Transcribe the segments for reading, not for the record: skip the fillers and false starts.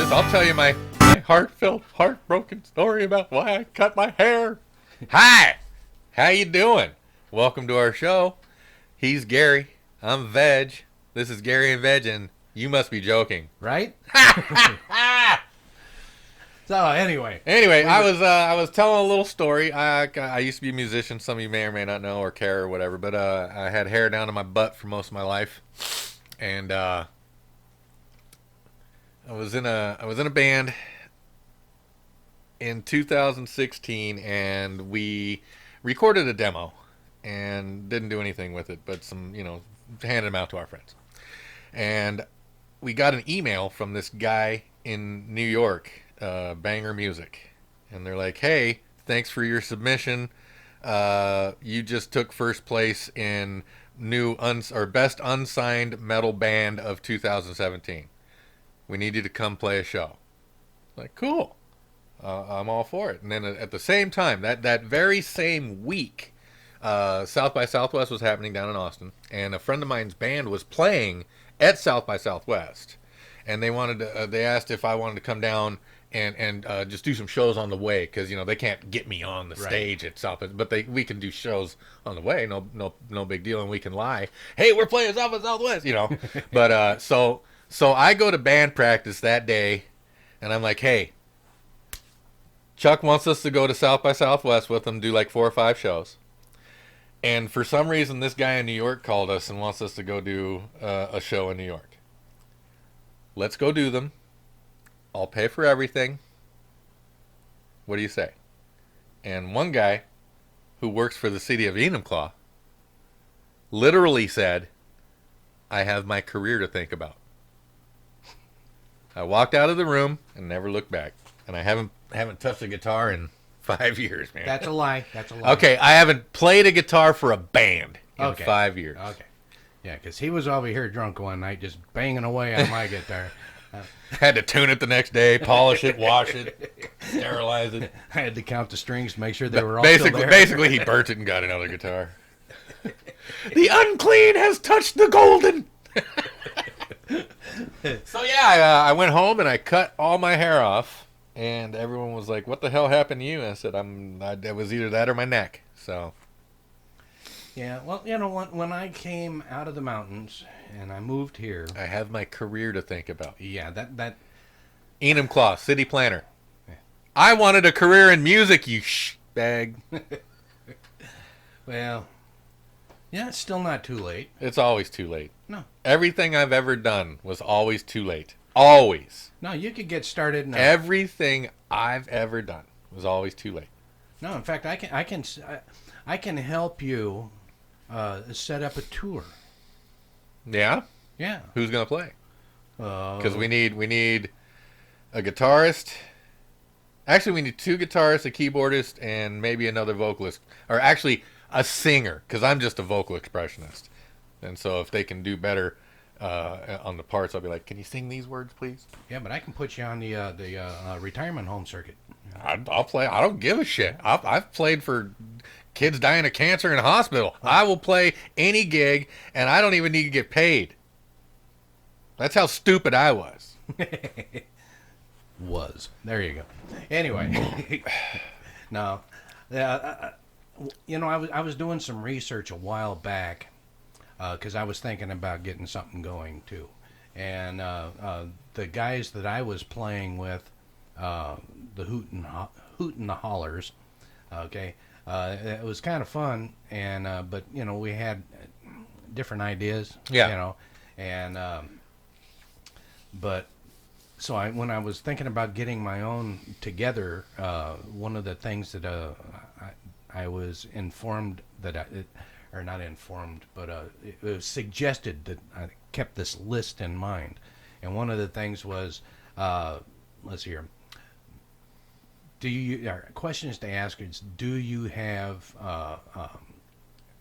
this. I'll tell you my heartfelt, heartbroken story about why I cut my hair. Hi, how you doing? Welcome to our show. He's Gary. I'm Veg. This is Gary and Veg, and you must be joking, right? So anyway, I was telling a little story. I used to be a musician. Some of you may or may not know or care or whatever, but I had hair down to my butt for most of my life, and I was in a band in 2016, and we recorded a demo and didn't do anything with it, but handed them out to our friends. And we got an email from this guy in New York, Banger Music, and they're like, "Hey, thanks for your submission. You just took first place in best unsigned metal band of 2017. We need you to come play a show." Like, cool. I'm all for it. And then at the same time, that very same week, South by Southwest was happening down in Austin, and a friend of mine's band was playing at South by Southwest, and they asked if I wanted to come down and just do some shows on the way, because they can't get me on the stage at South, but we can do shows on the way, no big deal, and we can lie, "Hey, we're playing South by Southwest," But so I go to band practice that day, and I'm like, "Hey, Chuck wants us to go to South by Southwest with him, do like 4 or 5 shows." And for some reason, this guy in New York called us and wants us to go do a show in New York. Let's go do them. I'll pay for everything. What do you say? And one guy who works for the city of Enumclaw literally said, "I have my career to think about." I walked out of the room and never looked back. And I haven't touched a guitar in 5 years, man. That's a lie. Okay, I haven't played a guitar for a band in 5 years. Okay. Yeah, because he was over here drunk one night just banging away on my guitar. Had to tune it the next day, polish it, wash it, sterilize it. I had to count the strings to make sure they were all still there. Basically, he burnt it and got another guitar. The unclean has touched the golden. So yeah, I went home and I cut all my hair off, and everyone was like, "What the hell happened to you?" And I said, "It was either that or my neck." So. Yeah, well, when I came out of the mountains and I moved here, I have my career to think about. Yeah, that. Enumclaw, city planner. Yeah. I wanted a career in music, you bag. Well, yeah, it's still not too late. It's always too late. No. Everything I've ever done was always too late. Always. No, you could get started now. Everything I've ever done was always too late. No, in fact, I can help you set up a tour. Yeah? Yeah. Who's going to play? Because we need a guitarist. Actually, we need 2 guitarists, a keyboardist, and maybe another vocalist. Or actually, a singer, because I'm just a vocal expressionist. And so if they can do better on the parts, I'll be like, "Can you sing these words, please?" Yeah, but I can put you on the retirement home circuit. I'll play. I don't give a shit. I've played for kids dying of cancer in a hospital. I will play any gig, and I don't even need to get paid. That's how stupid I was. There you go. Anyway, no, I was doing some research a while back because I was thinking about getting something going too, and the guys that I was playing with, the Hoot and the Hollers, okay. It was kind of fun, and but we had different ideas, and but so when I was thinking about getting my own together, one of the things that I was informed that or not informed, but it was suggested that I kept this list in mind, and one of the things was, let's see here. Questions to ask is, do you have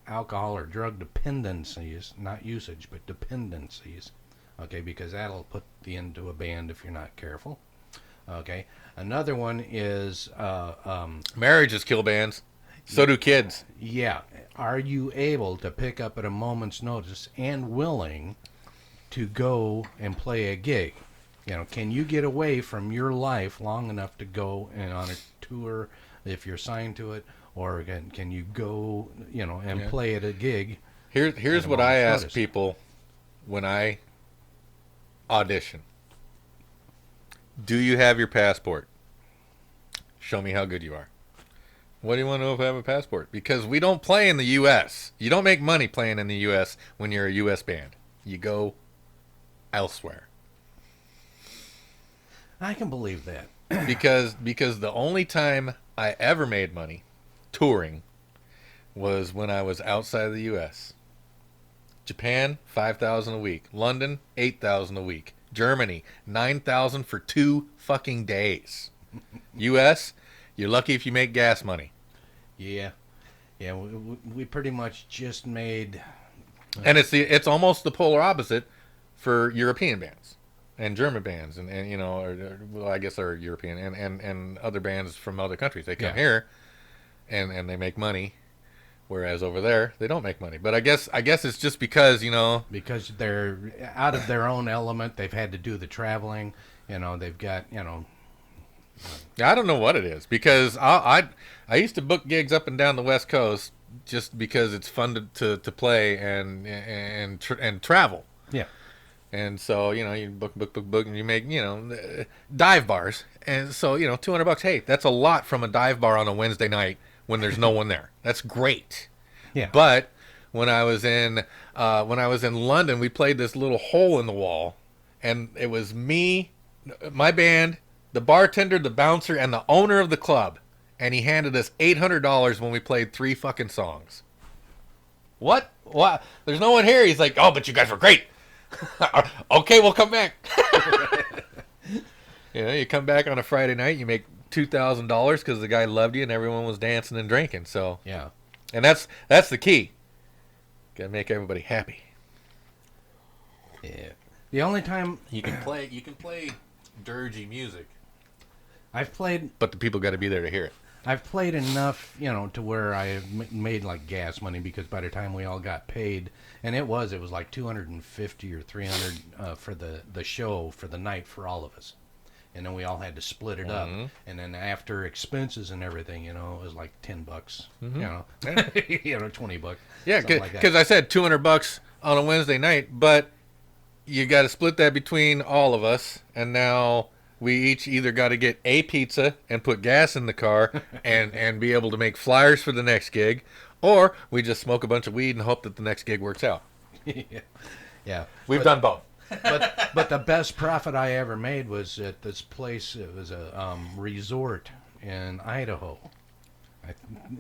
alcohol or drug dependencies, not usage, but dependencies? Okay, because that'll put you into a band if you're not careful. Okay. Another one is... marriages kill bands. So do kids. Yeah. Are you able to pick up at a moment's notice and willing to go and play a gig? can you get away from your life long enough to go and on a tour if you're signed to it, or can you go, and Yeah. play at a gig? Here's At a what I moment's ask notice. people when I audition. Do you have your passport? Show me how good you are. What do you want to know if I have a passport? Because we don't play in the U.S. You don't make money playing in the U.S. when you're a U.S. band. You go elsewhere. I can believe that. because the only time I ever made money touring was when I was outside of the U.S. Japan, 5,000 a week. London, 8,000 a week. Germany, 9,000 for 2 fucking days. U.S., you're lucky if you make gas money. Yeah, yeah. We pretty much just made. And it's almost the polar opposite for European bands and German bands and well, I guess they're European and other bands from other countries. They come Yeah. here and they make money, whereas over there they don't make money. But I guess it's just because Because they're out of their own element. They've had to do the traveling. They've got. I don't know what it is because I used to book gigs up and down the West Coast just because it's fun to play and travel. Yeah. And so, you book, and you make, dive bars. And so, $200, hey, that's a lot from a dive bar on a Wednesday night when there's no one there. That's great. Yeah. But when I was in London, we played this little hole in the wall, and it was me, my band, the bartender, the bouncer, and the owner of the club. And he handed us $800 when we played 3 fucking songs. What? There's no one here. He's like, oh, but you guys were great. Okay, we'll come back. You come back on a Friday night, you make $2,000 because the guy loved you and everyone was dancing and drinking. So, Yeah. and that's the key. Gotta make everybody happy. Yeah. The only time You can play dirgy music, I've played but the people got to be there to hear it. I've played enough, to where I made like gas money, because by the time we all got paid, and it was like 250 or 300 for the show for the night for all of us, and then we all had to split it up, and then after expenses and everything, it was like $10, Yeah. $20, Yeah, something like that. because I said $200 on a Wednesday night, but you got to split that between all of us, and now we each either got to get a pizza and put gas in the car and be able to make flyers for the next gig, or we just smoke a bunch of weed and hope that the next gig works out. Yeah. We've done both. But the best profit I ever made was at this place. It was a resort in Idaho.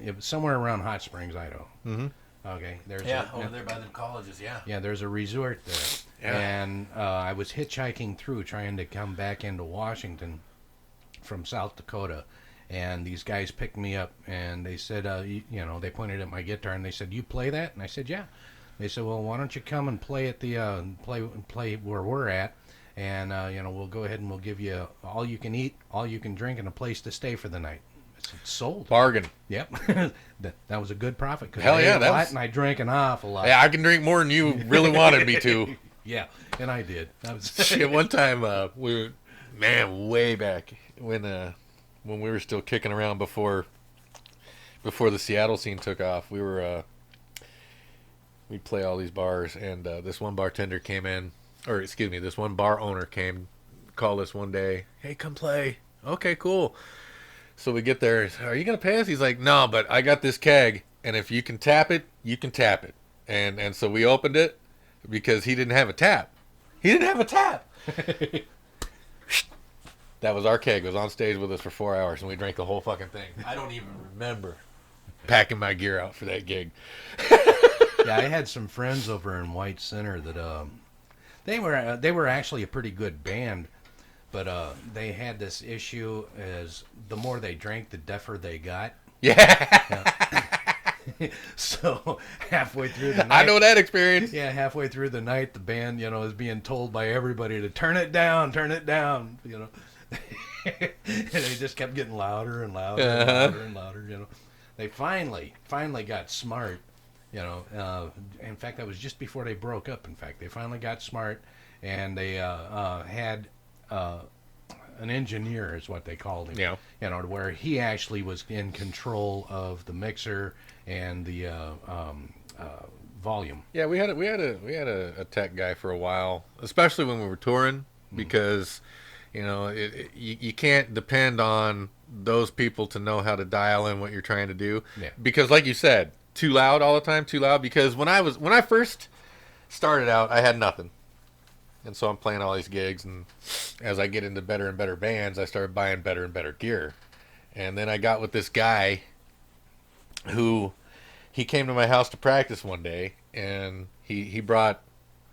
It was somewhere around Hot Springs, Idaho. Mhm. Okay, there's there by the colleges, yeah. yeah, there's a resort there, Yeah. and I was hitchhiking through trying to come back into Washington from South Dakota, and these guys picked me up, and they said, they pointed at my guitar, and they said, "You play that?" And I said, "Yeah." They said, "Well, why don't you come and play at the play where we're at, and we'll go ahead and we'll give you all you can eat, all you can drink, and a place to stay for the night." I said, "Sold." Bargain. Yep, that was a good profit, because Hell I yeah, ate a that lot was- and I drank an awful lot. Yeah, I can drink more than you really wanted me to. Yeah, and I did. That was Shit, one time we were, way back when we were still kicking around before the Seattle scene took off. We'd play all these bars, and this one bartender came in, or excuse me, this one bar owner called us one day. Hey, come play. Okay, cool. So we get there. Are you gonna pay us? He's like, no, but I got this keg, and if you can tap it, you can tap it. And so we opened it because he didn't have a tap. He didn't have a tap. That was our keg. It was on stage with us for 4 hours, and we drank the whole fucking thing. I don't even remember packing my gear out for that gig. Yeah, I had some friends over in White Center that they were actually a pretty good band, but they had this issue as the more they drank, the deafer they got. Yeah, So halfway through the night, I know that experience. yeah, halfway through the night, the band, is being told by everybody to turn it down, and they just kept getting louder and louder and louder and louder. They finally got smart. In fact, that was just before they broke up. In fact, they finally got smart, and they had an engineer is what they called him. Yeah. You know, where he actually was in control of the mixer and the volume. Yeah, we had a tech guy for a while, especially when we were touring, because you can't depend on those people to know how to dial in what you're trying to do. Yeah. Because, like you said, too loud all the time, too loud. Because when I first started out, I had nothing, and so I'm playing all these gigs, and as I get into better and better bands, I started buying better and better gear, and then I got with this guy who. He came to my house to practice one day, and he brought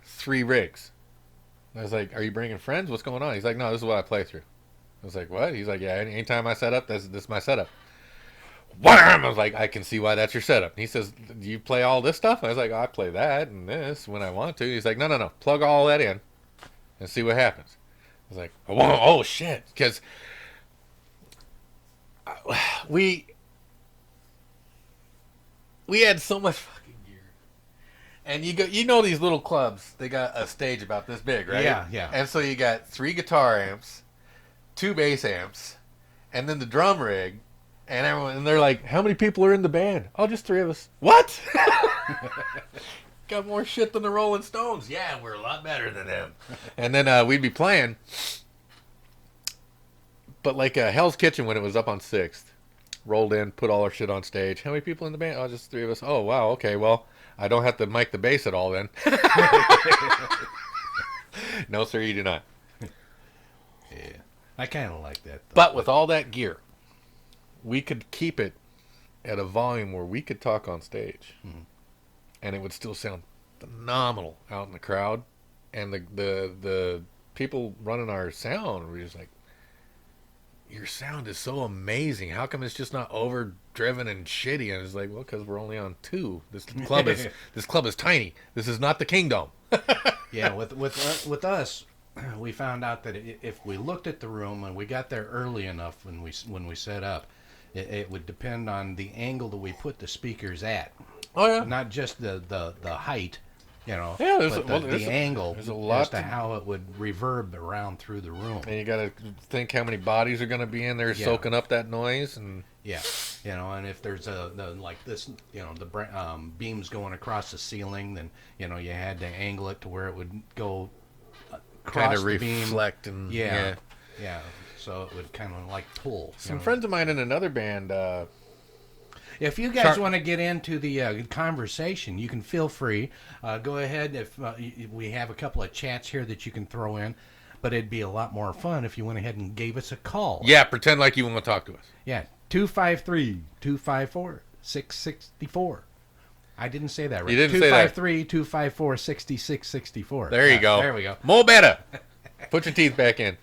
3 rigs. I was like, "Are you bringing friends? What's going on?" He's like, "No, this is what I play through." I was like, "What?" He's like, "Yeah, anytime I set up, this is my setup." Wham! I was like, "I can see why that's your setup." And he says, "Do you play all this stuff?" I was like, "Oh, I play that and this when I want to." He's like, No. Plug all that in and see what happens." I was like, "Oh shit," because we had so much fucking gear. And you know these little clubs, they got a stage about this big, right? Yeah. And so you got 3 guitar amps, 2 bass amps, and then the drum rig, and everyone, and they're like, "How many people are in the band?" "Oh, just 3 of us." "What?" "Got more shit than the Rolling Stones." "Yeah, we're a lot better than them." And then we'd be playing, but like Hell's Kitchen when it was up on 6th. Rolled in, put all our shit on stage. "How many people in the band?" "Oh, just 3 of us." "Oh, wow, okay, well, I don't have to mic the bass at all then." No, sir, you do not. Yeah, I kind of like that. Though. But with all that gear, we could keep it at a volume where we could talk on stage, and it would still sound phenomenal out in the crowd. And the people running our sound were just like, "Your sound is so amazing. How come it's just not overdriven and shitty?" And it's like, "Well, because we're only on 2. This club is tiny. This is not the Kingdom." Yeah, with us, we found out that if we looked at the room and we got there early enough when we set up, it would depend on the angle that we put the speakers at. Oh yeah. Not just the height, Yeah, but the angle there's a lot as to how it would reverb around through the room. And you got to think how many bodies are going to be in there soaking up that noise, and Yeah, and if there's like this, the beams going across the ceiling, then you had to angle it to where it would go across kind of the beam. reflect and Yeah. So it would kind of like pull. Some friends of mine in another band. If you guys want to get into the conversation, you can feel free. Go ahead. If we have a couple of chats here that you can throw in, but it'd be a lot more fun if you went ahead and gave us a call. Yeah, pretend like you want to talk to us. Yeah, 253-254-664. I didn't say that right. You didn't say that. 253-254-6664. There you go. There we go. More better. Put your teeth back in.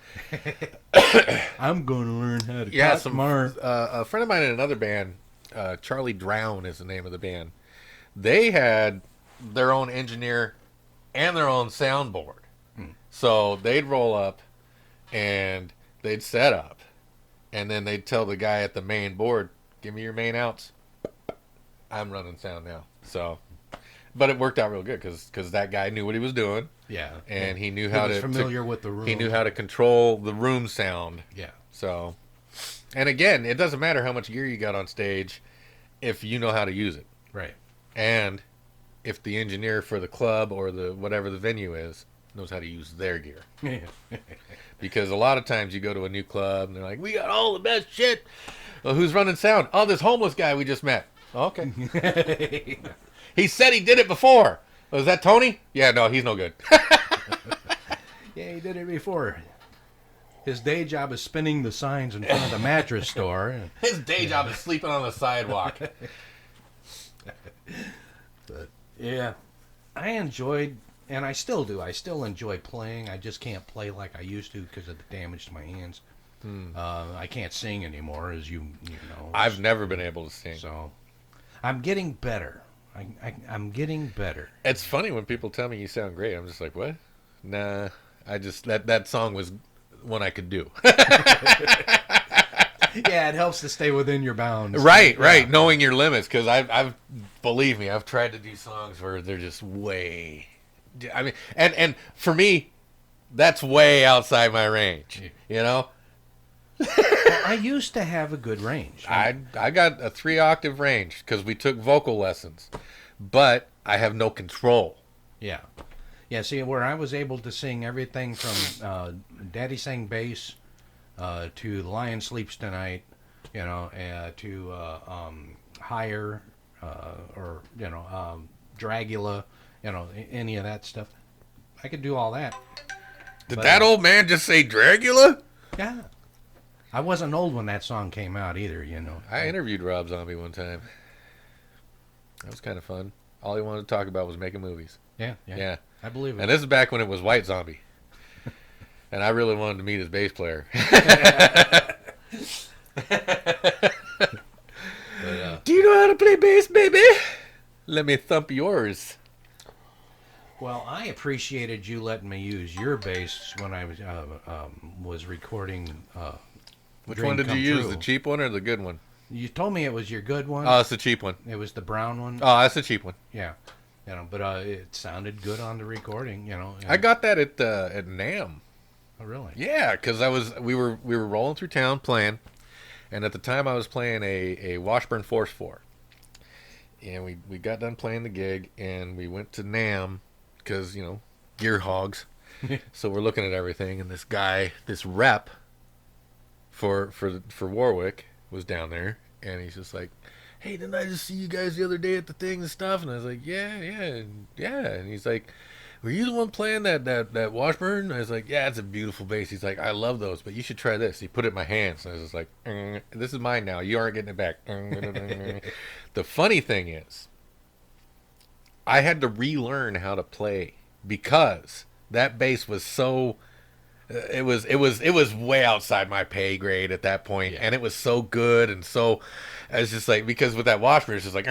I'm going to learn how to Yeah, talk smart. a friend of mine in another band, Charlie Drown is the name of the band. They had their own engineer and their own soundboard. So they'd roll up and they'd set up, and then they'd tell the guy at the main board, "Give me your main outs. I'm running sound now." So, but it worked out real good because that guy knew what he was doing. Yeah. And he knew He how was to familiar with the room. He knew how to control the room sound. Yeah. So, and again, it doesn't matter how much gear you got on stage if you know how to use it. Right. And if the engineer for the club or the whatever the venue is knows how to use their gear. Because a lot of times you go to a new club and they're like, "We got all the best shit." "Well, who's running sound?" "Oh, this homeless guy we just met." "Okay." "He said he did it before." "Was that Tony?" "Yeah, no, he's no good." Yeah, he did it before. His day job is spinning the signs in front of the mattress store. His day job is sleeping on the sidewalk. But yeah, I enjoyed, and I still do. I still enjoy playing. I just can't play like I used to because of the damage to my hands. I can't sing anymore, as you know. I've never been able to sing. So I'm getting better. I'm getting better. It's funny when people tell me you sound great. I'm just like, what? Nah, I just that song was one I could do. Yeah, it helps to stay within your bounds. Right, Yeah. right. Knowing your limits, because I've believe me, I've tried to do songs where they're just way. I mean, and for me, that's way outside my range. You know, Well, I used to have a good range. I got a 3-octave range because we took vocal lessons, but I have no control. Yeah. Yeah, see, where I was able to sing everything from Daddy Sang Bass to Lion Sleeps Tonight, to Higher, or, Dragula, any of that stuff. I could do all that. Did But, that old man just say Dragula? Yeah. I wasn't old when that song came out either, I interviewed Rob Zombie one time. That was kind of fun. All he wanted to talk about was making movies. Yeah. Yeah. I believe it. And this is back when it was White Zombie. And I really wanted to meet his bass player. Do you know how to play bass, baby? Let me thump yours. Well, I appreciated you letting me use your bass when I was recording. Which Dream one did you Come use? True. The cheap one or the good one? You told me it was your good one. Oh, it's the cheap one. It was the brown one. Oh, that's the cheap one. Yeah, but it sounded good on the recording. I got that at NAMM. Oh, really? Yeah, because we were rolling through town playing, and at the time I was playing a Washburn Force 4, and we got done playing the gig, and we went to NAMM because gear hogs. So we're looking at everything, and this guy, this rep for Warwick was down there, and he's just like, "Hey, didn't I just see you guys the other day at the thing and stuff?" And I was like, "Yeah." And he's like, "Were you the one playing that Washburn?" And I was like, "Yeah, it's a beautiful bass." He's like, "I love those, but you should try this." He put it in my hands, and I was just like, "This is mine now. You aren't getting it back." The funny thing is, I had to relearn how to play because that bass was so. It was way outside my pay grade at that point, and it was so good, and so I was just like, because with that Washburn, it's just like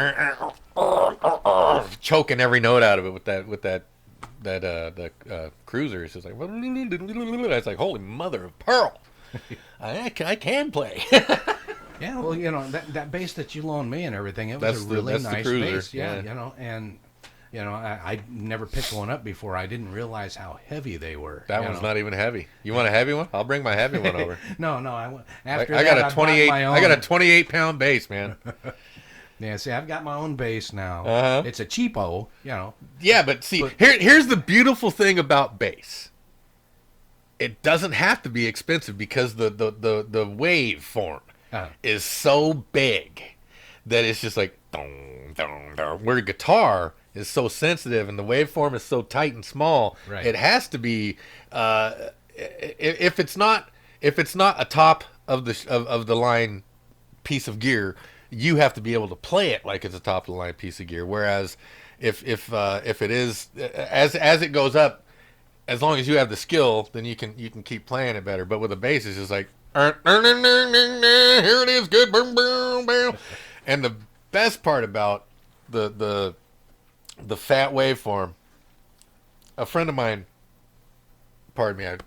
choking every note out of it with that cruiser. It's just like, it's like, holy mother of pearl, I can play. Yeah, well, that bass that you loaned me and everything, it was That's a really the nice cruiser, bass. Yeah, yeah. and I never picked one up before. I didn't realize how heavy they were. That one's not even heavy. You want a heavy one? I'll bring my heavy one over. No, after I that, got a 28. I got a 28-pound bass, man. Yeah, see, I've got my own bass now. Uh-huh. It's a cheapo, Yeah, but see, here's the beautiful thing about bass. It doesn't have to be expensive because the waveform is so big that it's just like dong, dong, dong. Where guitar is so sensitive and the waveform is so tight and small, right. It has to be. If it's not a top of the line piece of gear, you have to be able to play it like it's a top of the line piece of gear. Whereas if it is as it goes up, as long as you have the skill, then you can keep playing it better. But with a bass, it's just like here it is, good, boom, boom, boom. And the best part about the fat waveform, a friend of mine, pardon me, I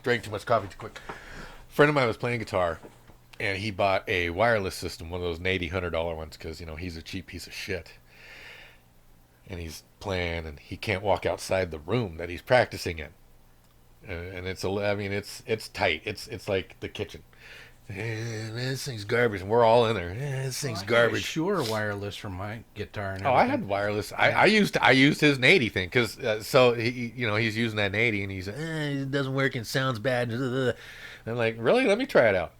drank too much coffee too quick. A friend of mine was playing guitar, and he bought a wireless system, one of those $100 ones, because he's a cheap piece of shit. And he's playing, and he can't walk outside the room that he's practicing in. And it's tight. It's like the kitchen. This thing's garbage, and we're all in there. This thing's garbage. Sure, wireless from my guitar. And I had wireless. I used his 80 thing because so he's using that 80 and he's it doesn't work and sounds bad. I'm like, really? Let me try it out.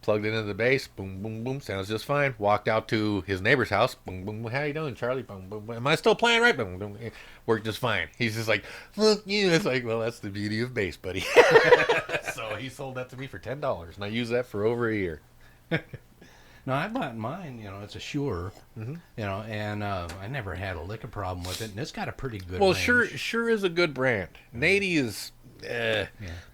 Plugged it into the bass. Boom, boom, boom. Sounds just fine. Walked out to his neighbor's house. Boom, boom. How you doing, Charlie? Boom, boom, boom. Am I still playing right? Boom, boom. Worked just fine. He's just like, fuck you. It's like, well, that's the beauty of bass, buddy. So he sold that to me for $10, and I used that for over a year. No, I bought mine. It's a Shure. Mm-hmm. And I never had a lick of problem with it, and it's got a pretty good. Well, range. Shure is a good brand. Nady is.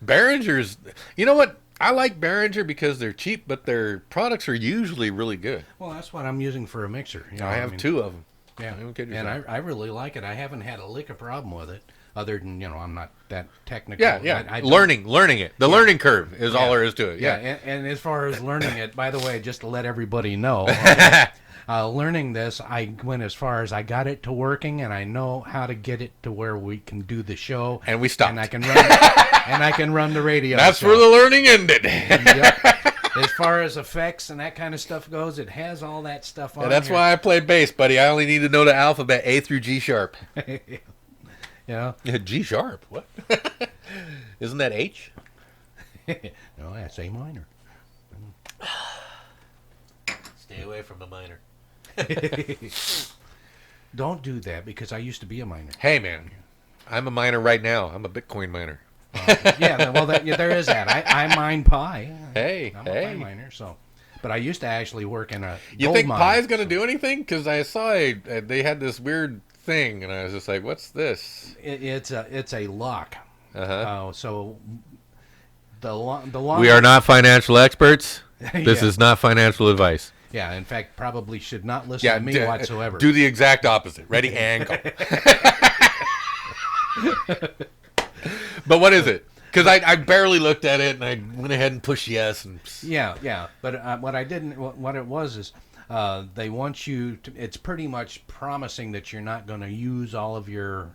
Behringer's. You know what? I like Behringer because they're cheap, but their products are usually really good. Well, that's what I'm using for a mixer. I have 2 of them. Yeah, and I really like it. I haven't had a lick of problem with it, other than I'm not that technical. Yeah. I learning it. The learning curve is all there is to it. Yeah, and as far as learning it, by the way, just to let everybody know, Learning this, I went as far as I got it to working, and I know how to get it to where we can do the show. And we stopped. And I can run, and I can run the radio. That's show. where the learning ended. Yep. As far as effects and that kind of stuff goes, it has all that stuff on. And that's here. why I played bass, buddy. I only need to know the alphabet A through G sharp. You know? Yeah, G sharp. What? Isn't that H? No, that's A minor. Stay away from the minor. Don't do that because I used to be a miner. Hey, man. I'm a miner right now. I'm a Bitcoin miner. Yeah, well, there is that. I mine pi. Hey, I'm a hey. pi miner, so. But I used to actually work in a You gold think mine, Pi's going to do anything? Because I saw they had this weird thing, and I was just like, what's this? It's a lock. Uh-huh. So the long. We are not financial experts. This Yeah. is not financial advice. Yeah, in fact, probably should not listen to me whatsoever. Do the exact opposite. Ready, and go. But what is it? Because I barely looked at it, and I went ahead and pushed yes. And Yeah. But what I didn't, what it was is, they want you to. It's pretty much promising that you're not going to use all of your.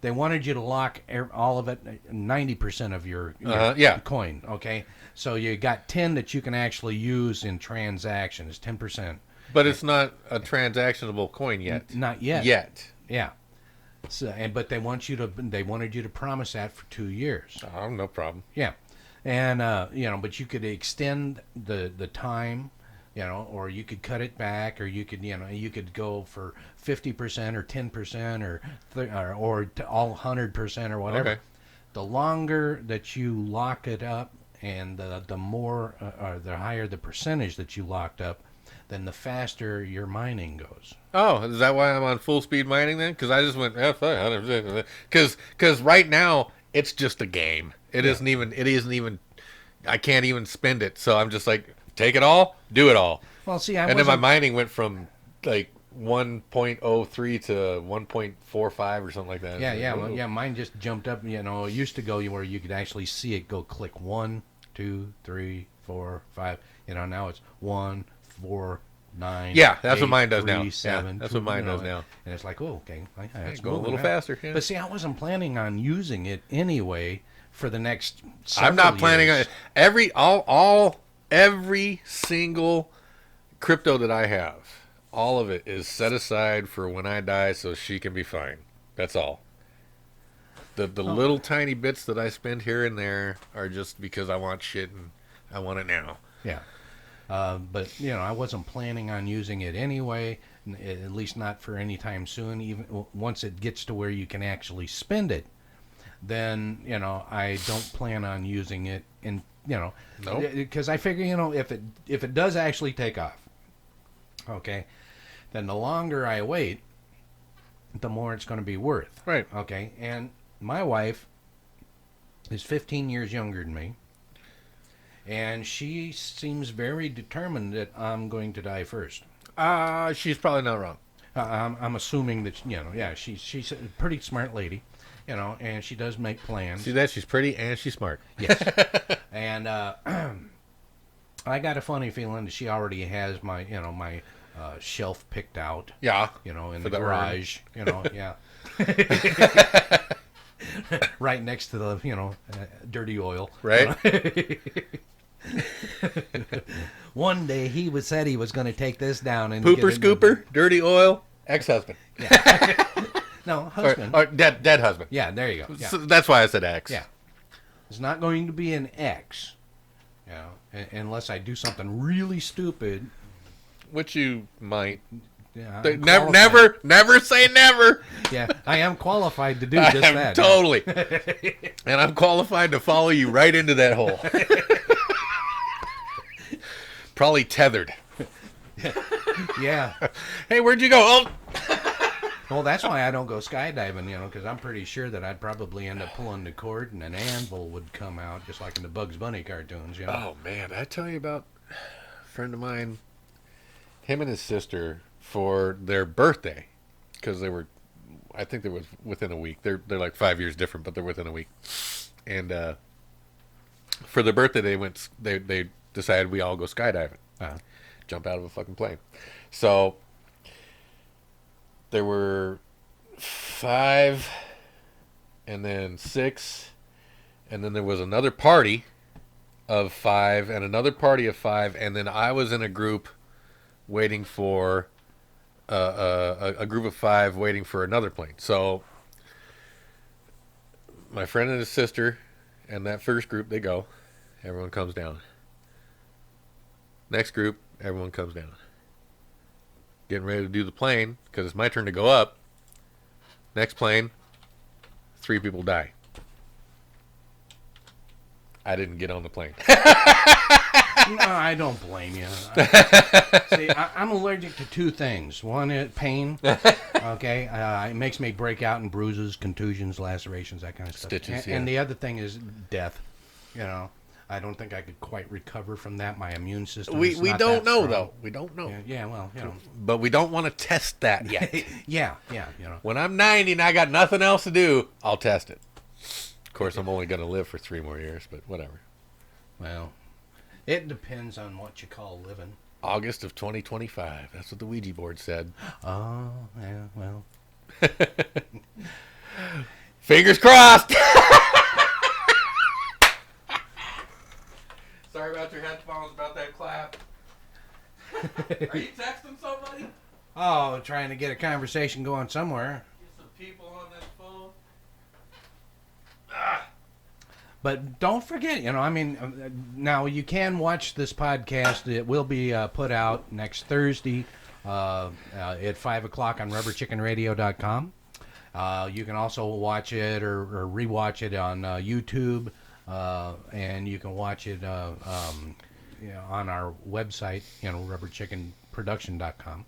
They wanted you to lock all of it, 90% of your yeah. coin. Okay, so you got 10 that you can actually use in transactions. 10%. But it's not a transactionable coin yet. Not yet. Yet. Yeah. So, but they wanted you to promise that for 2 years. Oh, no problem. Yeah, and but you could extend the time, or you could cut it back, or you could go for 50% or 10% or to all 100% or whatever. Okay. The longer that you lock it up, and the more or the higher the percentage that you locked up, then the faster your mining goes. Oh, is that why I'm on full speed mining then? Because I just went because right now it's just a game. It isn't even. I can't even spend it, so I'm just like, take it all, do it all. Well, see, and then my mining went from like 1.03 to 1.45 or something like that. Yeah. Mine just jumped up. It used to go where you could actually see it go click 1, 2, 3, 4, 5. Now it's 1, 4, 9. Yeah, that's 8, what mine does 3, now. 7, Yeah, that's 2, what mine does now. And it's like, oh, okay, it's go a little moving. faster. Yeah. But see, I wasn't planning on using it anyway for the next. I'm not planning years. on every single crypto that I have. All of it is set aside for when I die, so she can be fine. That's all. The little tiny bits that I spend here and there are just because I want shit and I want it now. Yeah. But I wasn't planning on using it anyway, at least not for any time soon. Even once it gets to where you can actually spend it, then I don't plan on using it. And Nope. because I figure if it does actually take off, okay, then the longer I wait, the more it's going to be worth. Right. Okay. And my wife is 15 years younger than me. And she seems very determined that I'm going to die first. She's probably not wrong. I'm assuming that she's a pretty smart lady, and she does make plans. See that? She's pretty and she's smart. Yes. And I got a funny feeling that she already has my my shelf picked out. Yeah. In For the the garage. Yeah. Right next to the dirty oil. Right. One day said he was going to take this down and Pooper scooper, dirty oil, ex-husband. No, husband. Or dead husband. Yeah, there you go. Yeah. So that's why I said ex. Yeah. It's not going to be an ex, unless I do something really stupid. Which you might. Yeah, Never say never. Yeah, I am qualified to do just that. Totally. And I'm qualified to follow you right into that hole. Probably tethered. Yeah. Hey, where'd you go? Oh. Well, that's why I don't go skydiving, because I'm pretty sure that I'd probably end up pulling the cord and an anvil would come out, just like in the Bugs Bunny cartoons, Oh, man. Did I tell you about a friend of mine? Him and his sister, for their birthday, because I think they were within a week. They're like 5 years different, but they're within a week. And for their birthday, they decided we all go skydiving. jump out of a fucking plane. So there were 5, and then 6, and then there was another party of 5, and another party of 5, and then I was in a group waiting for a group of 5 waiting for another plane. So my friend and his sister and that first group, they go. Everyone comes down. Next group, everyone comes down. Getting ready to do the plane because it's my turn to go up. Next plane, 3 people die. I didn't get on the plane. No, I don't blame you. See, I'm allergic to 2 things. One is pain. Okay, it makes me break out in bruises, contusions, lacerations, that kind of stuff. Stitches, And the other thing is death. You know, I don't think I could quite recover from that. My immune system. We is not don't that know strong. though. We don't know. Yeah, well, you know. But we don't want to test that yet. yeah, you know. When I'm 90 and I got nothing else to do, I'll test it. Of course, I'm only going to live for 3 more years, but whatever. Well, it depends on what you call living. August of 2025. That's what the Ouija board said. Oh, yeah, well. Fingers crossed. Sorry about your headphones, about that clap. Are you texting somebody? Oh, trying to get a conversation going somewhere. Get some people on this phone. But don't forget, you know, I mean, now you can watch this podcast. It will be put out next Thursday at 5 o'clock on rubberchickenradio.com. You can also watch it or rewatch it on YouTube, and you can watch it you know, on our website, you know, rubberchickenproduction.com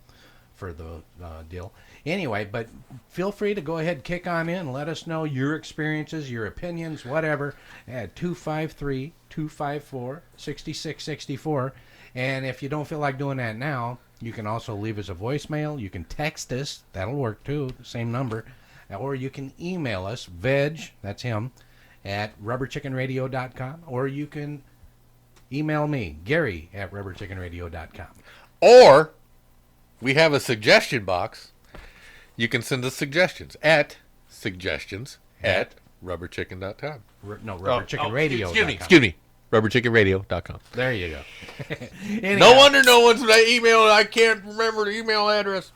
for the deal. Anyway, but feel free to go ahead, kick on in, and let us know your experiences, your opinions, whatever, at 253-254-6664. And if you don't feel like doing that now, you can also leave us a voicemail. You can text us. That'll work too, same number. Or you can email us, Veg, that's him, at rubberchickenradio.com. Or you can email me, Gary, at rubberchickenradio.com. Or we have a suggestion box. You can send us suggestions at rubberchicken.com. Rubberchickenradio.com. Excuse me. Rubberchickenradio.com. There you go. No wonder no one's email. I can't remember the email address.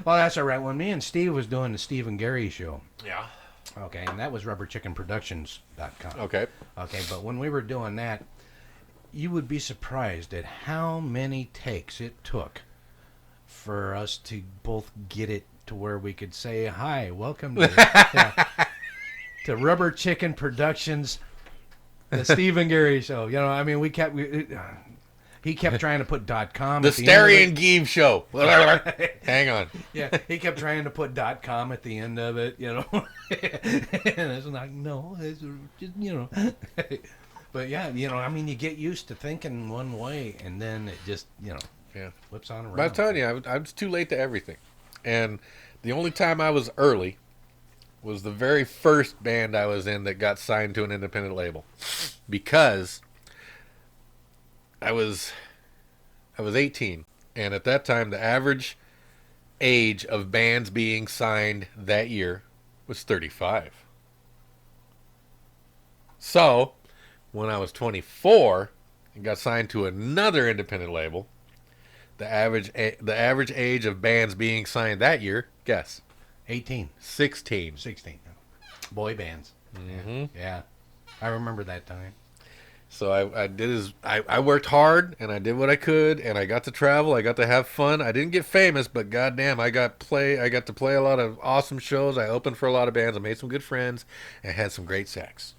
Well, that's all right. When me and Steve was doing the Steve and Gary show, Yeah. okay, and that was rubberchickenproductions.com. Okay. Okay, but when we were doing that, you would be surprised at how many takes it took for us to both get it to where we could say, hi, welcome to Rubber Chicken Productions, the Steve and Gary show. You know, I mean, he kept trying to put .com. The at the end of Stary it. and Geeve show. Hang on. Yeah, he kept trying to put .com at the end of it, you know. And it's like, no, it's just, you know. But yeah, you know, I mean, you get used to thinking one way, and then it just, you know, flips on around. But I'm telling you, I was too late to everything. And the only time I was early was the very first band I was in that got signed to an independent label. Because I was 18. And at that time, the average age of bands being signed that year was 35. So, when I was 24 and got signed to another independent label, the average age of bands being signed that year, guess? 18. 16. 16. Boy bands. Mm-hmm. Yeah. I remember that time. So I worked hard and I did what I could and I got to travel. I got to have fun. I didn't get famous, but goddamn, I got to play a lot of awesome shows. I opened for a lot of bands. I made some good friends and had some great sex.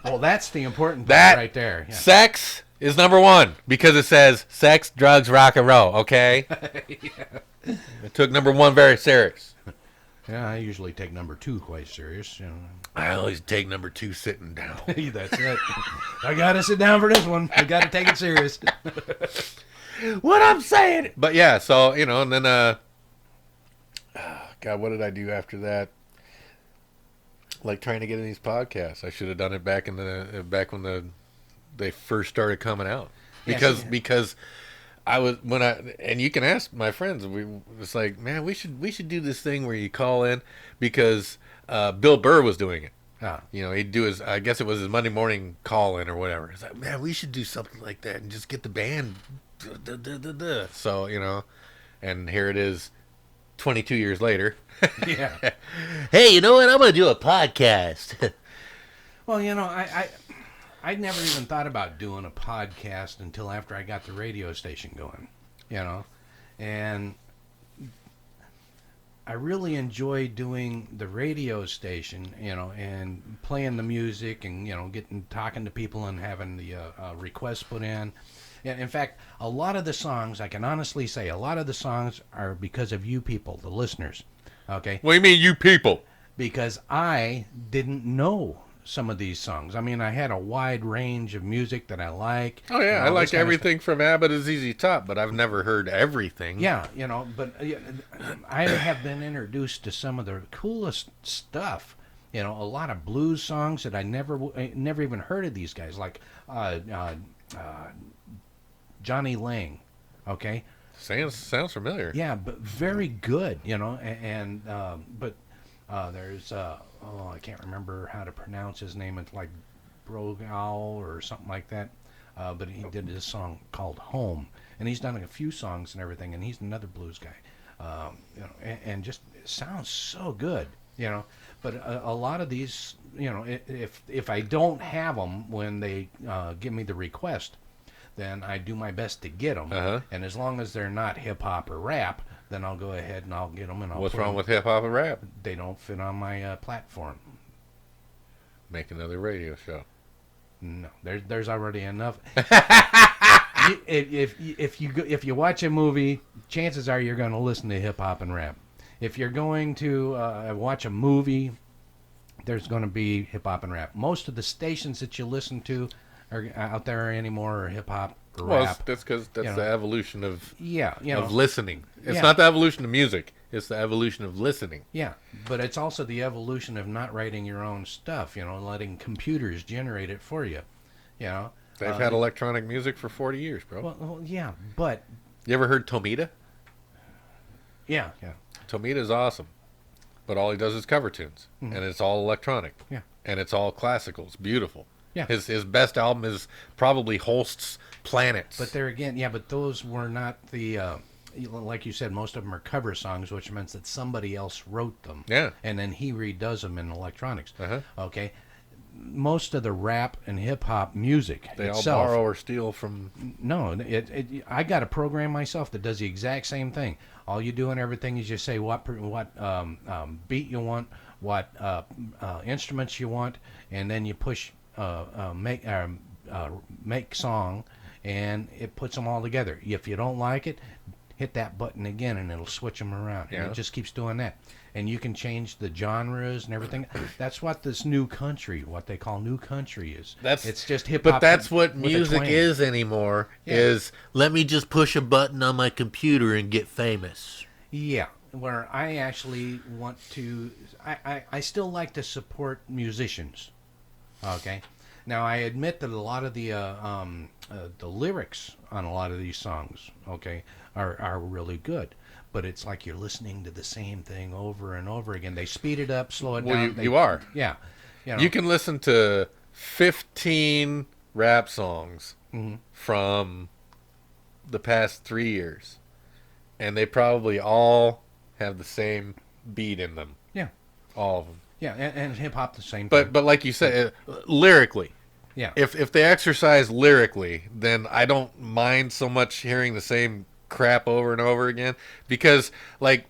Well, that's the important part That right there. Yeah. sex is number one because it says sex, drugs, rock and roll. Okay. Yeah. I took number one very serious. Yeah, I usually take number 2 quite serious. You know. I always take number 2 sitting down. That's it. I gotta sit down for this one. I gotta take it serious. What I'm saying. But yeah, so you know, and then God, what did I do after that? Like trying to get in these podcasts. I should have done it back when they first started coming out. because I was when I and you can ask my friends. It's like, man, we should do this thing where you call in because Bill Burr was doing it. Ah, You know, he'd do his, I guess it was his Monday morning call in or whatever. It's like, man, we should do something like that and just get the band. Duh, duh, duh, duh. So, you know, and here it is 22 years later. yeah. Hey, you know what? I'm going to do a podcast. Well, I never even thought about doing a podcast until after I got the radio station going, and I really enjoy doing the radio station, and playing the music and, talking to people and having the requests put in. And in fact, a lot of the songs, I can honestly say, a lot of the songs are because of you people, the listeners. Okay? What do you mean, you people? Because I didn't know some of these songs. I mean, I had a wide range of music that I like. Oh, yeah. I like everything from ABBA to ZZ Top, but I've never heard everything. Yeah, but I have been introduced to some of the coolest stuff. A lot of blues songs that I never even heard of these guys, like Johnny Lang. Okay. Sounds familiar. Yeah, but very good. But there's I can't remember how to pronounce his name. It's like Brogal or something like that. But he did this song called Home, and he's done a few songs and everything. And he's another blues guy. And just it sounds so good. But a lot of these, if I don't have them when they give me the request, then I do my best to get them. Uh-huh. And as long as they're not hip hop or rap, then I'll go ahead and I'll get them. And What's wrong with hip hop and rap? They don't fit on my platform. Make another radio show. No, there's already enough. If you watch a movie, chances are you're going to listen to hip hop and rap. If you're going to watch a movie, there's going to be hip hop and rap. Most of the stations that you listen to are out there anymore are hip hop or Well, rap. that's because that's the evolution of of listening. It's Yeah. not the evolution of music. It's the evolution of listening. Yeah, but it's also the evolution of not writing your own stuff. Letting computers generate it for you. They've had electronic music for 40 years, bro. Well, yeah, but You ever heard Tomita? yeah. Tomita's awesome, but all he does is cover tunes, and it's all electronic. Yeah. And it's all classical. It's beautiful. Yeah. His best album is probably Holst's Planets. But there again, but those were not the, like you said, most of them are cover songs, which means that somebody else wrote them. Yeah. And then he redoes them in electronics. Uh-huh. Okay. Most of the rap and hip hop music They itself, all borrow or steal from. no, I got a program myself that does the exact same thing. All you do and everything is you say what beat you want, what instruments you want, and then you push make song, and it puts them all together. If you don't like it, hit that button again, and it'll switch them around. Yeah. And it just keeps doing that. And you can change the genres and everything. That's what this new country, what they call new country, is. It's just hip hop. But that's what with a music twang. is anymore. Yeah. Is let me just push a button on my computer and get famous. Yeah, where I actually want to. I still like to support musicians. Okay. Now I admit that a lot of the lyrics on a lot of these songs, okay, are really good. But it's like you're listening to the same thing over and over again. They speed it up, slow it down. You are. Yeah. You can listen to 15 rap songs Mhm. from the past 3 years, and they probably all have the same beat in them. Yeah. All of them. Yeah, and hip hop the same But thing. but like you said, lyrically, Yeah. if they exercise lyrically, then I don't mind so much hearing the same crap over and over again. Because like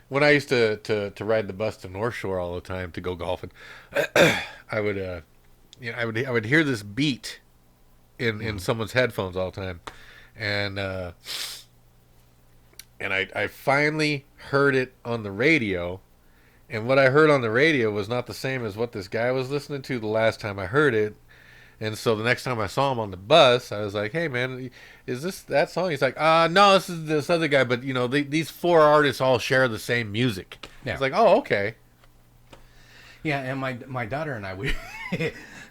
when I used to ride the bus to North Shore all the time to go golfing, I would I would hear this beat in someone's headphones all the time, and I finally heard it on the radio. And what I heard on the radio was not the same as what this guy was listening to the last time I heard it. And so the next time I saw him on the bus, I was like, "Hey, man, is this that song?" He's like, no, this is this other guy. But, these four artists all share the same music." Yeah. It's like, oh, okay. Yeah, and my daughter and I,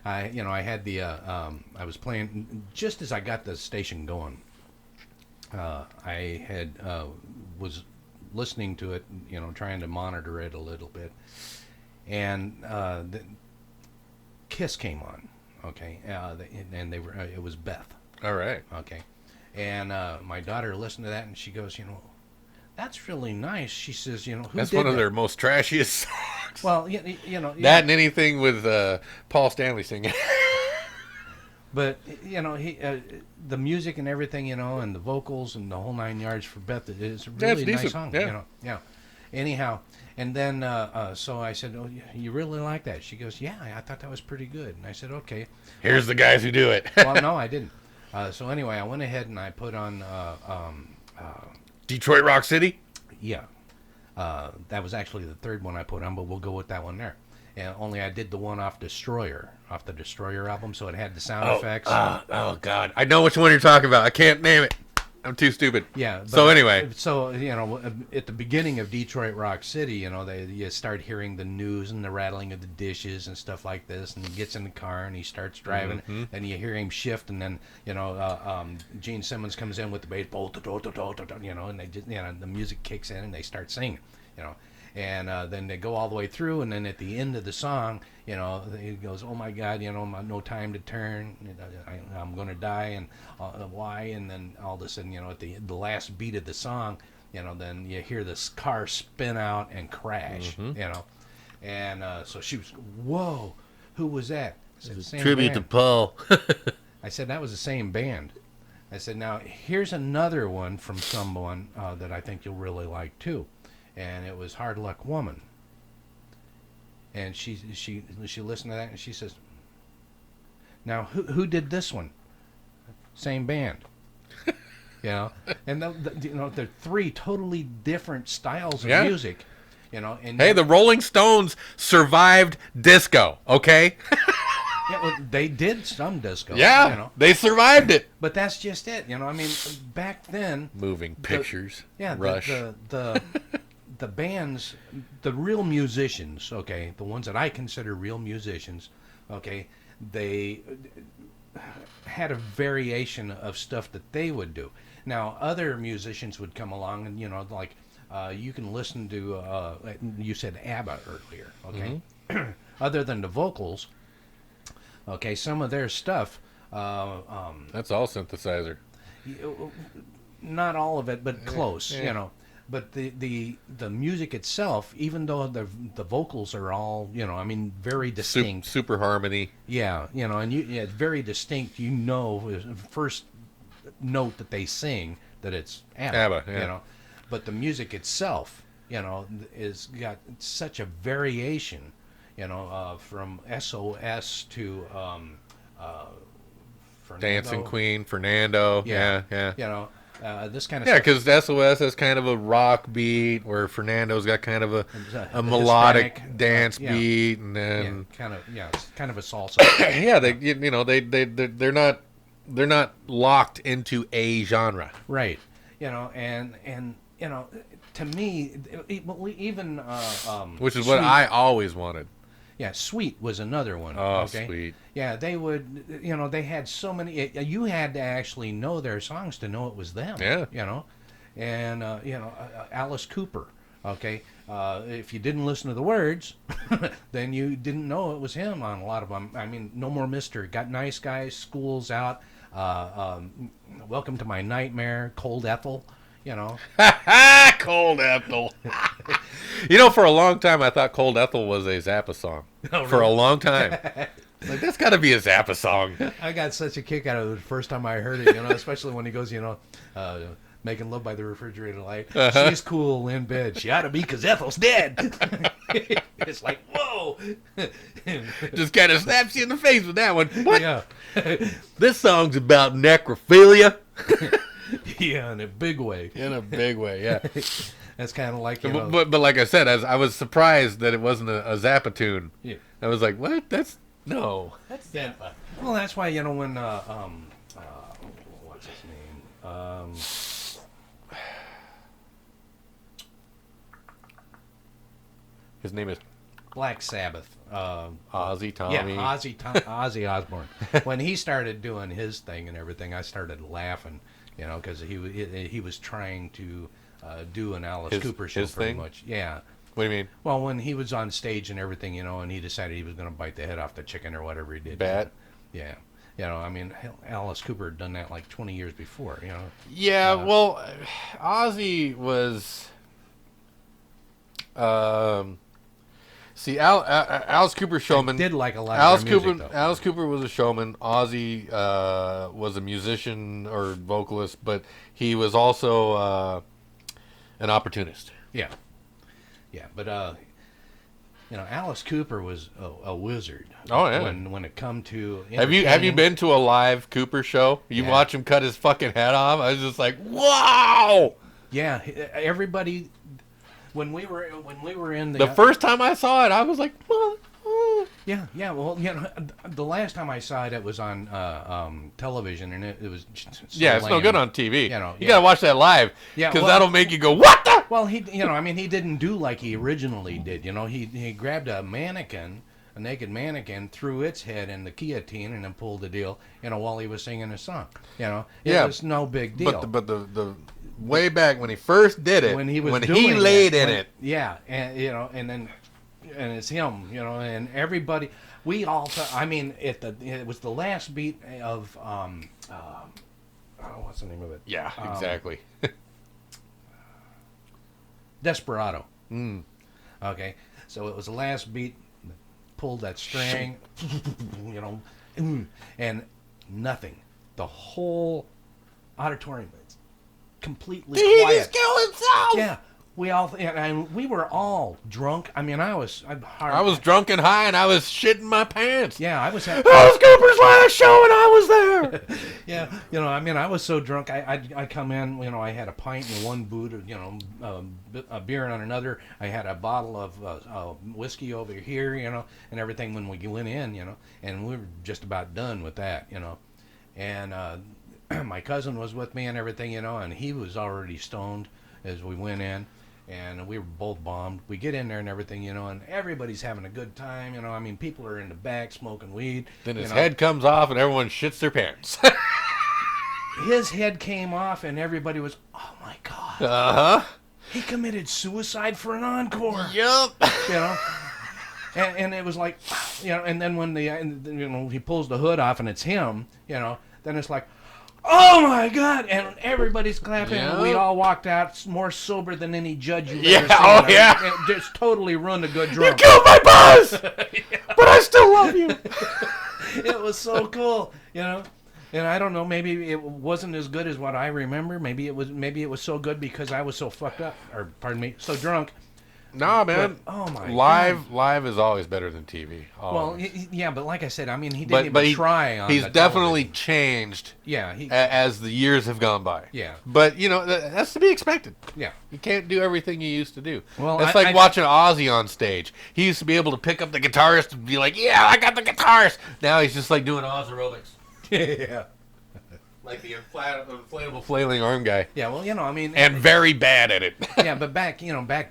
I had the I was playing just as I got the station going. I had was listening to it, trying to monitor it a little bit, and the Kiss came on. Okay, and they were it was Beth. All right. Okay, and my daughter listened to that and she goes, that's really nice. She says, who That's did one of that? their most trashiest songs. Well, That and anything with Paul Stanley singing. but the music and everything, and the vocals and the whole 9 yards for Beth is a Yeah, it's really nice decent, song. yeah. Yeah. Anyhow, and then so I said, "Oh, you really like that?" She goes, "Yeah, I thought that was pretty good." And I said, "Okay." Here's the guys who do it. Well, no, I didn't. So anyway, I went ahead and I put on, Detroit Rock City. yeah, that was actually the third one I put on, but we'll go with that one there. And only I did the one off the Destroyer album, so it had the sound effects. Oh God, I know which one you're talking about. I can't name it. I'm too stupid. Yeah. But, So anyway, so at the beginning of Detroit Rock City, you start hearing the news and the rattling of the dishes and stuff like this, and he gets in the car and he starts driving, and you hear him shift, and then Gene Simmons comes in with the bass, and they just the music kicks in and they start singing, and then they go all the way through, and then at the end of the song, he goes, "Oh my God, no time to turn, I'm going to die," and why? And then all of a sudden, at the last beat of the song, then you hear this car spin out and crash, and so she was, "Whoa, who was that?" I said, "Same tribute to band." Paul. I said, "That was the same band." I said, "Now here's another one from someone that I think you'll really like too." And it was Hard Luck Woman. And she listened to that and she says, "Now who did this one?" Same band. And they're three totally different styles of Yeah. music. And Hey, the Rolling Stones survived disco. Okay. yeah, well, they did some disco. Yeah, they survived it. But that's just it. I mean, back then, Moving pictures. yeah, Rush. the bands, the real musicians, okay, the ones that I consider real musicians, okay, they had a variation of stuff that they would do. Now, other musicians would come along and, like, you can listen to, you said ABBA earlier, okay? Other than the vocals, okay, some of their stuff, That's all synthesizer. not all of it, but close, yeah. But the music itself, even though the vocals are all I mean very distinct, Super harmony. yeah, and it's very distinct. First note that they sing that it's ABBA, ABBA, yeah. But the music itself, is got such a variation, from SOS to Fernando. Dancing Queen, Fernando. Yeah. This kind of Yeah, stuff. because SOS has kind of a rock beat, where Fernando's got kind of a The melodic Hispanic, dance yeah. beat, and then It's kind of a salsa. yeah, they're not locked into a genre. Right. And to me, even Which is what Sweet- I always wanted. yeah, Sweet was another one. Oh, okay? Sweet. Yeah, they would. They had so many. You had to actually know their songs to know it was them. Yeah. And Alice Cooper. Okay, if you didn't listen to the words, then you didn't know it was him on a lot of them. I mean, No More Mystery, Got Nice Guys, School's Out, Welcome to My Nightmare, Cold Ethel. Cold Ethel. For a long time I thought Cold Ethel was a Zappa song. Oh, For a really? long time. Like, that's got to be a Zappa song. I got such a kick out of it the first time I heard it, especially when he goes, making love by the refrigerator light. She's cool in bed. She ought to be because Ethel's dead. It's like, whoa. Just kind of snaps you in the face with that one. What? Yeah. This song's about necrophilia. Yeah, in a big way. In a big way, yeah. That's kind of like, But like I said, I was surprised that it wasn't a Zappa tune. Yeah. I was like, what? That's Zappa. Well, that's why, when, what's his name? His name is Black Sabbath. Ozzy, Tommy. Yeah, Ozzy Osbourne. When he started doing his thing and everything, I started laughing, because he was trying to do an Alice Cooper show his pretty thing? much. Yeah. What do you mean? Well, when he was on stage and everything, and he decided he was going to bite the head off the chicken or whatever he did. Bat? Yeah. I mean, hell, Alice Cooper had done that like 20 years before, Yeah, well, Ozzy was. See, Alice Cooper showman. Did like a lot Alice of their Cooper. music, though. Alice Cooper was a showman. Ozzy was a musician or vocalist, but he was also an opportunist. Yeah. Yeah, but Alice Cooper was a wizard. Oh, yeah. When it come to Have you entertaining. been to a live Cooper show? You Yeah. watch him cut his fucking head off. I was just like, wow. Yeah, everybody. When we were in The first time I saw it, I was like, Yeah. Well, the last time I saw it, it was on television, and it was yeah, it's no good on TV. You You yeah. gotta watch that live, Yeah, because well- that'll make you go, what the? Well, he didn't do like he originally did. He grabbed a naked mannequin, threw its head in the guillotine, and then pulled the deal. While he was singing a song. It Yeah, was no big deal. But the way back when he first did it, when he was when doing he laid it, in it, yeah, and it's him, and everybody. We all. It was the last beat of what's the name of it? yeah, exactly. Desperado. Mm. Okay, so it was the last beat, pulled that string, and nothing. The whole auditorium is completely Did he quiet. just kill himself? Yeah, and we were all drunk. I mean, I was drunk and high, and I was shitting my pants. Yeah, I was. That was Cooper's last show, and I was there. Yeah, I was so drunk. I come in, I had a pint in one boot, a beer on another. I had a bottle of whiskey over here, and everything when we went in, and we were just about done with that, and my cousin was with me and everything, and he was already stoned as we went in. And we were both bombed. We get in there and everything, and everybody's having a good time. People are in the back smoking weed. Then his head comes off, and everyone shits their pants. His head came off, and everybody was, oh my God. Uh-huh. He committed suicide for an encore. Yup. And it was like, and then when he pulls the hood off and it's him, then it's like, oh my God! And everybody's clapping. Yeah. And we all walked out more sober than any judge you've Yeah, ever seen. oh, yeah. It just totally ruined a good You drum. killed my buzz, but I still love you. It was so cool, And I don't know, maybe it wasn't as good as what I remember. Maybe it was so good because I was so fucked up, or pardon me, so drunk. Nah, man. But, oh my Live is always better than TV. Well, Always. yeah, but like I said, he didn't even try on. He's the definitely television. changed. Yeah, as the years have gone by. Yeah. But that's to be expected. Yeah. You can't do everything you used to do. Well, it's I- like I- watching Ozzy on stage. He used to be able to pick up the guitarist and be like, "Yeah, I got the guitarist." Now he's just like doing Oz aerobics. Yeah. Like the inflatable flailing arm guy. Yeah, well, And very bad at it. yeah, but back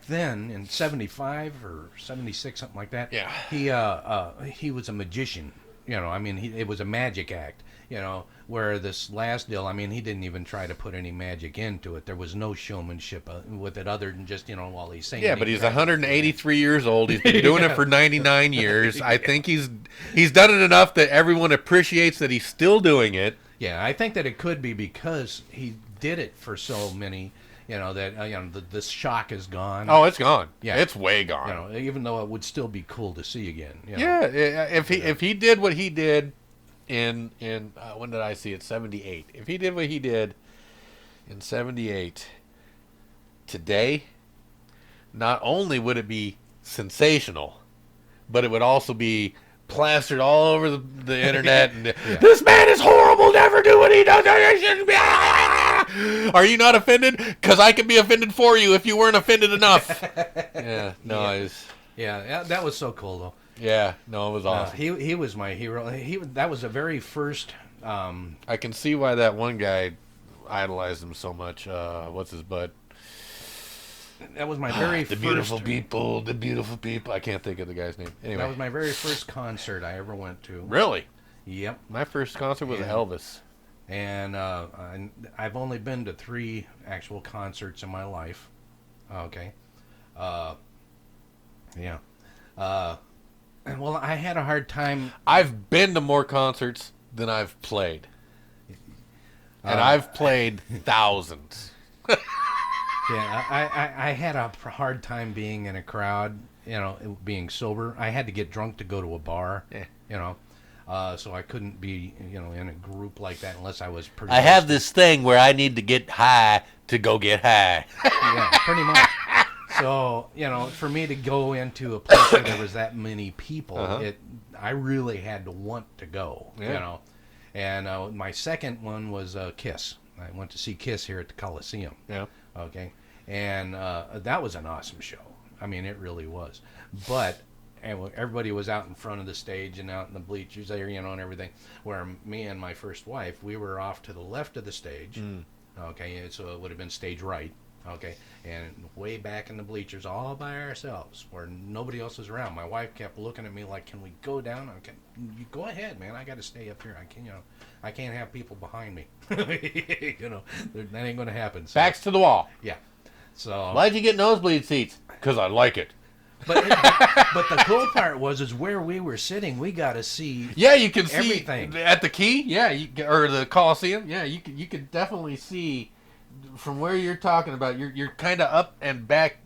then in 75 or 76, something like that. Yeah. He was a magician. It was a magic act. Where this last deal, he didn't even try to put any magic into it. There was no showmanship with it other than just, while he's singing. Yeah, but he's 183 years old. He's been doing it for 99 years. I think he's done it enough that everyone appreciates that he's still doing it. Yeah, I think that it could be because he did it for so many, that the shock is gone. Oh, it's gone. Yeah. It's way gone. Even though it would still be cool to see again. Yeah, if he did what he did in when did I see it? 78. If he did what he did in 78 today, not only would it be sensational, but it would also be plastered all over the internet. And this man is horrible. Never do what he does. You shouldn't be. Are you not offended? Because I could be offended for you if you weren't offended enough. Yeah, no, Yeah, that was so cool though. yeah, no, it was awesome. He was my hero. That was the very first. I can see why that one guy idolized him so much. What's his butt? that was my very The first. beautiful people, the beautiful people. I can't think of the guy's name. Anyway, That was my very first concert I ever went to. really? Yep. My first concert was Yeah. Elvis. And I've only been to 3 actual concerts in my life. Okay. Yeah. Well, I had a hard time. I've been to more concerts than I've played. And I've played thousands. Yeah, I had a hard time being in a crowd, being sober. I had to get drunk to go to a bar, Yeah. So I couldn't be, in a group like that unless I was pretty. I have this thing where I need to get high to go get high. Yeah, pretty much. So, for me to go into a place where there was that many people, I really had to want to go, Yeah. And my second one was Kiss. I went to see Kiss here at the Coliseum. Yeah. Okay, and that was an awesome show. I mean, it really was. But everybody was out in front of the stage and out in the bleachers there, and everything. Where me and my first wife, we were off to the left of the stage. Okay, so it would have been stage right. Okay, and way back in the bleachers, all by ourselves, where nobody else was around. My wife kept looking at me like, "Can we go down?" Okay, you go ahead, man. I got to stay up here. I can't have people behind me. That ain't going to happen. So, Backs to the wall. yeah. So Why'd you get nosebleed seats? Because I like it. But the cool part is where we were sitting, we got to see. Yeah, you can see everything at the Key. Yeah, or the Coliseum. Yeah, you could definitely see from where you're talking about. You're kind of up and back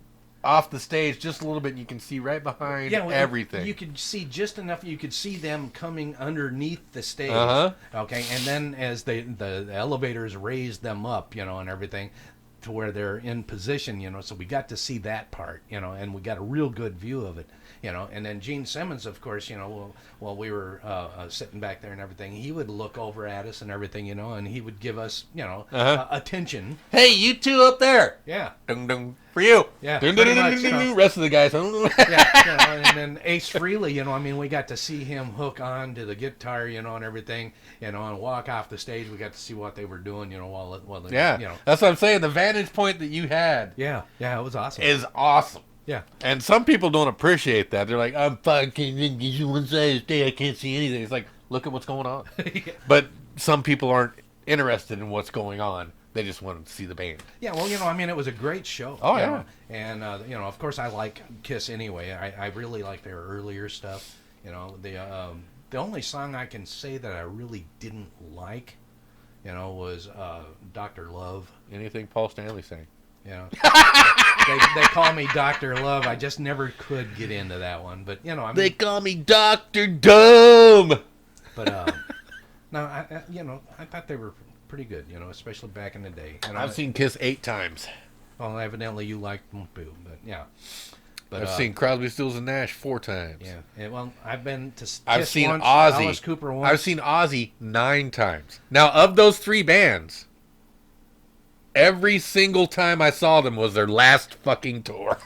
off the stage just a little bit. And you can see right behind everything. You could see just enough. You could see them coming underneath the stage. Okay, and then as the elevators raised them up, and everything, to where they're in position, so we got to see that part, and we got a real good view of it, and then Gene Simmons, of course, while we were sitting back there and everything, he would look over at us and everything, and he would give us, attention. Hey, you two up there. Yeah. Dung, dung, for you. Yeah, Dung, dung, pretty dung, much, dung, dung, rest of the guys. Yeah, and then Ace Frehley, we got to see him hook on to the guitar, and everything, and walk off the stage. We got to see what they were doing, while Yeah, that's what I'm saying. The vantage point that you had yeah, it was awesome. is awesome. Yeah. And some people don't appreciate that. They're like, I'm fucking in one side of the stage. I can't see anything. It's like, look at what's going on. Yeah. But some people aren't interested in what's going on. They just want to see the band. Yeah, well, it was a great show. Oh, yeah. And, of course, I like Kiss anyway. I really like their earlier stuff. The only song I can say that I really didn't like, was Dr. Love. Anything Paul Stanley sang. They call me Dr. Love. I just never could get into that one. But, They call me Dr. Dumb. But, no, I thought they were pretty good, especially back in the day. I've seen Kiss 8 times. Well, evidently you liked them too, but yeah. But I've seen Crosby, Stills, and Nash 4 times. Yeah. Well, I've been to Kiss I've seen once, Ozzy. Alice Cooper once. I've seen Ozzy 9 times. Now, of those 3 bands, every single time I saw them was their last fucking tour.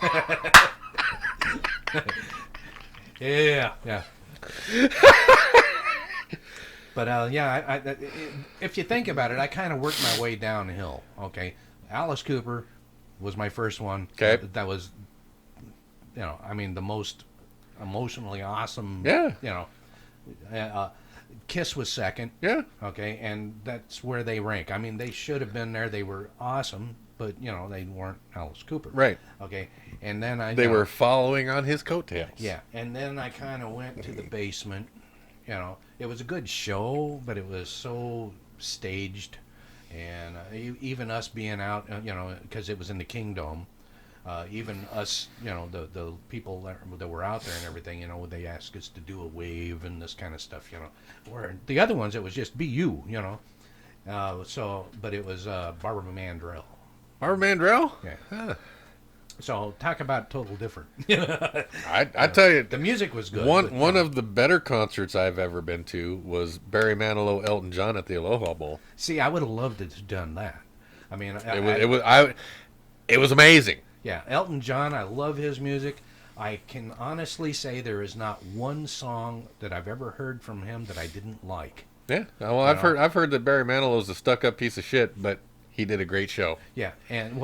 Yeah. But if you think about it, I kind of worked my way downhill. Okay, Alice Cooper was my first one. Okay, that was, the most emotionally awesome. Yeah. Kiss was second. Yeah. Okay, and that's where they rank. They should have been there. They were awesome, but they weren't Alice Cooper. Right. Okay, and then they were following on his coattails. Yeah, and then I kind of went to the basement. It was a good show, but it was so staged, and even us being out, because it was in the Kingdom. Even us, the people that were out there and everything, they asked us to do a wave and this kind of stuff, Where the other ones, it was just be you, but it was Barbara Mandrell. Barbara Mandrell? Yeah. Huh. So talk about total different. I tell you, the music was good. One of the better concerts I've ever been to was Barry Manilow, Elton John at the Aloha Bowl. See, I would have loved to have done that. It was amazing. Yeah, Elton John, I love his music. I can honestly say there is not one song that I've ever heard from him that I didn't like. Yeah, well, I've heard that Barry Manilow's a stuck-up piece of shit, but He did a great show. Yeah, and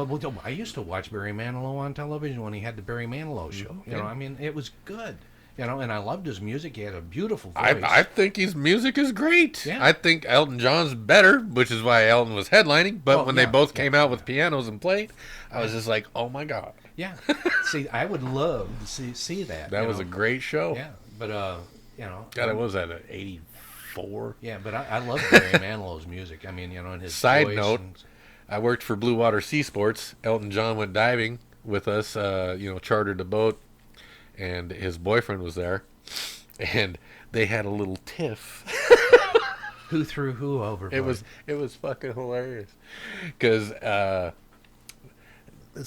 I used to watch Barry Manilow on television when he had the Barry Manilow show. You know, I mean, it was good. You know, and I loved his music. He had a beautiful voice. I think his music is great. Yeah. I think Elton John's better, which is why Elton was headlining. But when they both came out with pianos and played, I was just like, oh my God. Yeah. See, I would love to see that. That was a great show. Yeah, but you know. God, it was at 84. Yeah, but I love Barry Manilow's music. I mean, you know, and his Side voice note, and- I worked for Blue Water Sea Sports. Elton John went diving with us, chartered a boat, and his boyfriend was there, and they had a little tiff. Who threw who over? It was fucking hilarious, because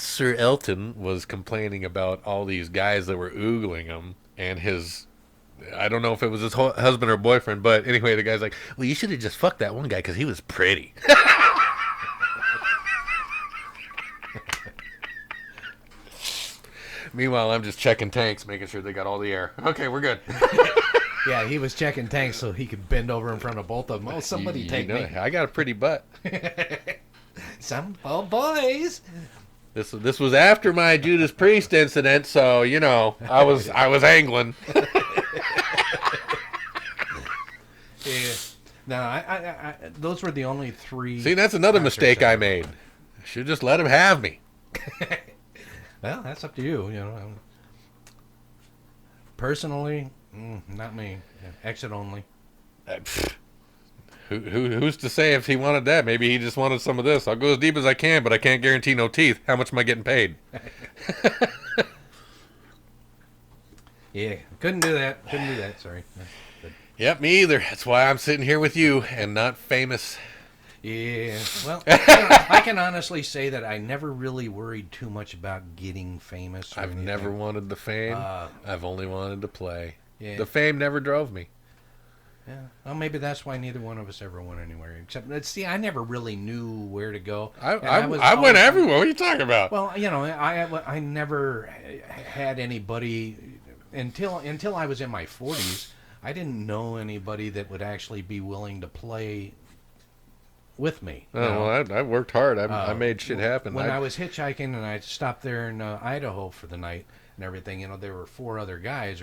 Sir Elton was complaining about all these guys that were oogling him, and I don't know if it was his husband or boyfriend, but anyway, the guy's like, well, you should have just fucked that one guy because he was pretty. Meanwhile, I'm just checking tanks, making sure they got all the air. Okay, we're good. Yeah, he was checking tanks so he could bend over in front of both of them. Oh, somebody take me. I got a pretty butt. Boys. This was after my Judas Priest incident, so I was angling. Yeah. No, I those were the only three. See, that's another concerts mistake I made. I should just let him have me. Well, that's up to you. You know, personally, not me. Yeah, exit only. Who's to say if he wanted that? Maybe he just wanted some of this. I'll go as deep as I can, but I can't guarantee no teeth. How much am I getting paid? Yeah, couldn't do that. Sorry. But, Yep, me either. That's why I'm sitting here with you and not famous. yeah. Well, I can honestly say that I never really worried too much about getting famous. Or I've anything. never wanted the fame. I've only wanted to play. Yeah. The fame never drove me. Yeah. Well, maybe that's why neither one of us ever went anywhere. Except, see, I never really knew where to go. I went everywhere. What are you talking about? Well, I never had anybody until I was in my 40s. I didn't know anybody that would actually be willing to play with me. Well, I worked hard. I made shit happen. When I was hitchhiking and I stopped there in Idaho for the night and everything, there were 3 other guys,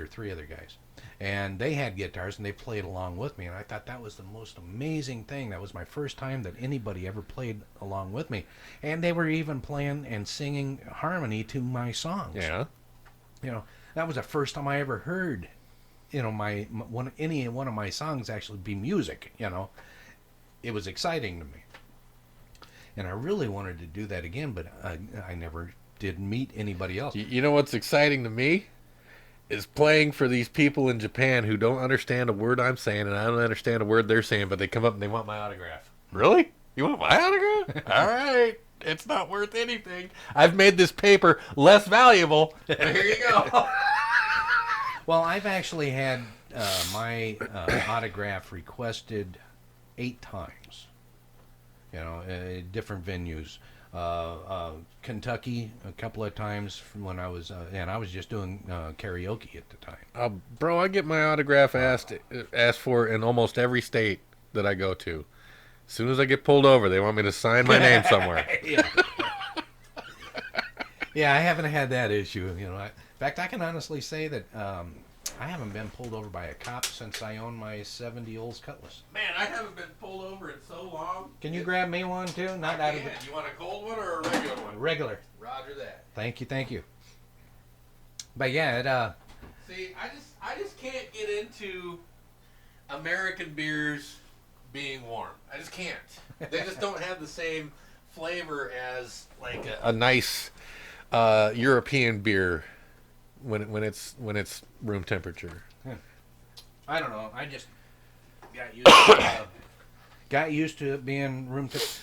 and they had guitars and they played along with me, and I thought that was the most amazing thing. That was my first time that anybody ever played along with me, and they were even playing and singing harmony to my songs. Yeah. That was the first time I ever heard any one of my songs actually be music. It was exciting to me, and I really wanted to do that again, but I never did meet anybody else. You know what's exciting to me is playing for these people in Japan who don't understand a word I'm saying, and I don't understand a word they're saying, but they come up and they want my autograph. Really? You want my autograph? All right. It's not worth anything. I've made this paper less valuable. Here you go. Well, I've actually had my autograph requested 8 times. Different venues. Kentucky a couple of times from when I was, and I was just doing karaoke at the time. Bro, I get my autograph asked for in almost every state that I go to. As soon as I get pulled over, they want me to sign my name somewhere. Yeah, I haven't had that issue. In fact, I can honestly say that I haven't been pulled over by a cop since I owned my 70 Olds Cutlass. Man, I haven't been pulled over in so long. Can you grab me one too? Not out of the... You want a cold one or a regular one? Regular. Roger that. Thank you. But yeah, See, I just can't get into American beers being warm. I just can't. They just don't have the same flavor as like a nice European beer when it's room temperature. I don't know. I just got used to it being room temperature.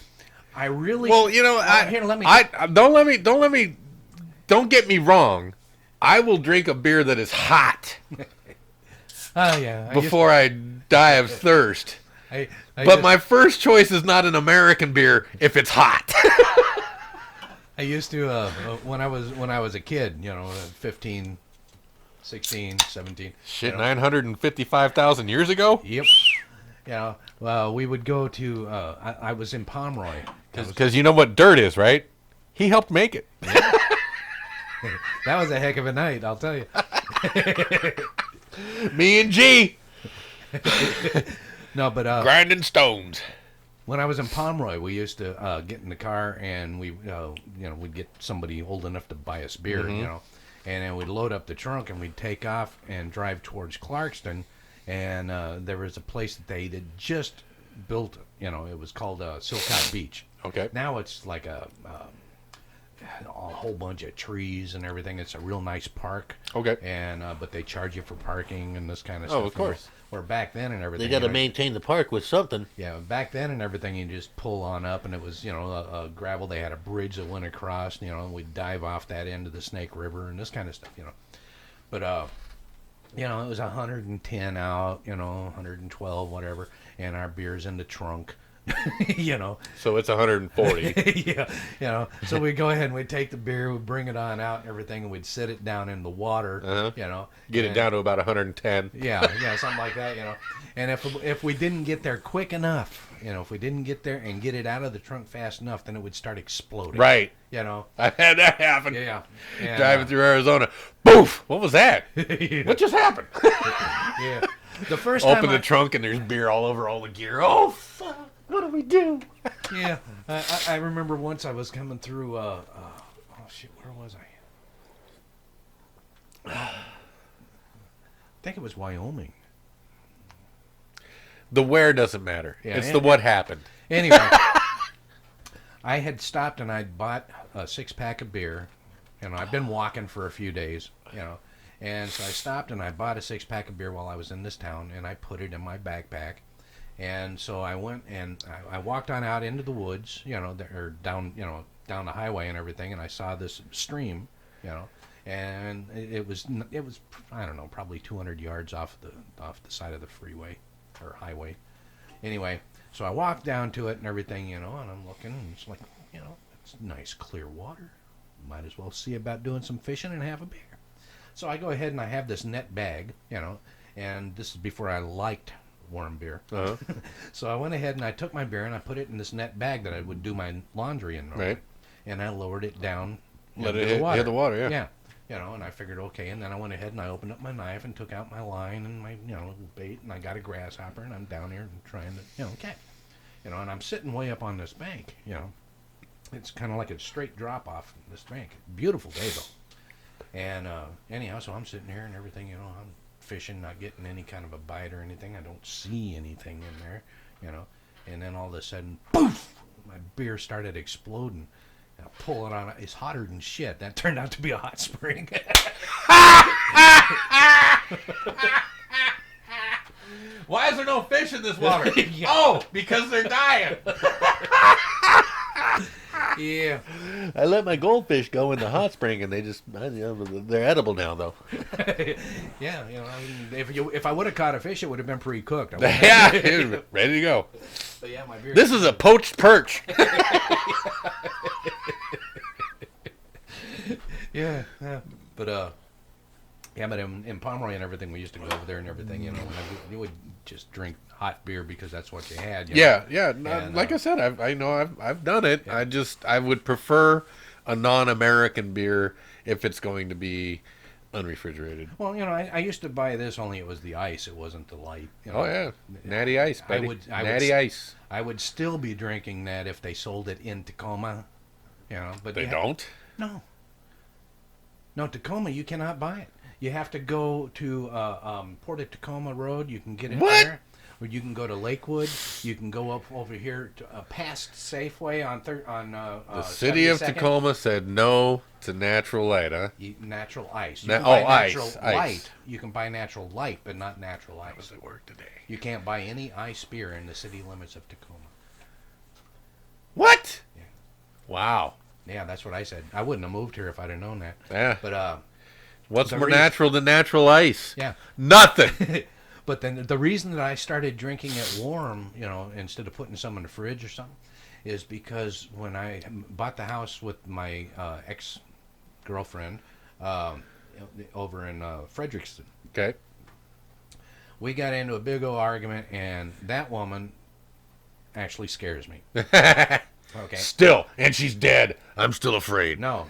I really here. Let me. Don't get me wrong. I will drink a beer that is hot. Oh yeah. Before I die of thirst. But my first choice is not an American beer if it's hot. I used to when I was a kid, 15, 16, 17. Shit, 955,000 years ago? Yep. Well, we would go to I was in Pomeroy, Because you know what dirt is, right? He helped make it. That was a heck of a night, I'll tell you. Me and G No, but grinding stones. when I was in Pomeroy, we used to get in the car and we'd get somebody old enough to buy us beer, and then we'd load up the trunk and we'd take off and drive towards Clarkston, and there was a place that they had just built. It was called Silcott Beach. Okay. Now it's like a whole bunch of trees and everything. It's a real nice park. Okay. And but they charge you for parking and this kind of Oh, stuff. of course. Where back then and everything. They got to maintain the park with something. Yeah, back then and everything, you just pull on up, and it was a gravel. They had a bridge that went across. And we'd dive off that end of the Snake River and this kind of stuff. But it was 110 out. 112, whatever, and our beer's in the trunk. So it's 140. Yeah, so we'd go ahead and we'd take the beer, we'd bring it on out and everything, and we'd sit it down in the water, Get it down to about 110. Yeah, something like that, And if we didn't get there quick enough, if we didn't get there and get it out of the trunk fast enough, then it would start exploding. Right. I've had that happen. Yeah. Driving through Arizona. Boof! What was that? Yeah. What just happened? Yeah. The first time Open the trunk and there's beer all over all the gear. Oh, fuck. What do we do? Yeah. I remember once I was coming through, where was I? I think it was Wyoming. The where doesn't matter. Yeah, it's the what happened. Anyway, I had stopped and I'd bought a 6-pack of beer. I'd been walking for a few days, and so I stopped and I bought a 6-pack of beer while I was in this town, and I put it in my backpack. And so I went and I walked on out into the woods, or down the highway and everything, and I saw this stream, and it was I don't know, probably 200 yards off the side of the freeway or highway. Anyway, so I walked down to it and everything, and I'm looking, and it's like, it's nice clear water. Might as well see about doing some fishing and have a beer. So I go ahead and I have this net bag, and this is before I liked warm beer. Uh-huh. So I went ahead and I took my beer and I put it in this net bag that I would do my laundry in. Right. And I lowered it down. Let it hit the water, yeah. Yeah. And I figured, okay, and then I went ahead and I opened up my knife and took out my line and my, little bait, and I got a grasshopper, and I'm down here trying to, catch. And I'm sitting way up on this bank, It's kind of like a straight drop off from this bank. Beautiful day, though. And anyhow, so I'm sitting here and everything, I'm fishing, not getting any kind of a bite or anything. I don't see anything in there, And then all of a sudden, poof! My beer started exploding. And I pull it on. It's hotter than shit. That turned out to be a hot spring. Why is there no fish in this water? Yeah. Oh, because they're dying. Yeah. I let my goldfish go in the hot spring, and they're edible now, though. Yeah, if I would have caught a fish, it would have been pre-cooked. Yeah, ready to go. But yeah, my beer. This is a poached perch. Yeah. But but in Pomeroy and everything, we used to go over there and everything, and you would just drink hot beer because that's what you had. Yeah. And, like I said, I've done it. Yeah. I would prefer a non-American beer if it's going to be unrefrigerated. Well, I used to buy this, only it was the ice. It wasn't the light. Oh yeah, Natty Ice, buddy. Natty Ice. I would still be drinking that if they sold it in Tacoma. But They don't. No, Tacoma, you cannot buy it. You have to go to Port of Tacoma Road. You can get it What? there. Or you can go to Lakewood. You can go up over here to past Safeway on The city of 72nd. Tacoma said no to natural light, huh? Natural ice. You Na- can buy oh, ice, natural ice. light. You can buy natural light, but not natural How does ice. it work today? You can't buy any ice beer in the city limits of Tacoma. What? Yeah. Wow. Yeah, that's what I said. I wouldn't have moved here if I'd have known that. Yeah. But What's the more reason- natural than natural ice? yeah. Nothing. But then the reason that I started drinking it warm, instead of putting some in the fridge or something, is because when I bought the house with my ex-girlfriend over in Frederickston, Okay. we got into a big old argument, and that woman actually scares me. Okay. Still, and she's dead. I'm still afraid. No,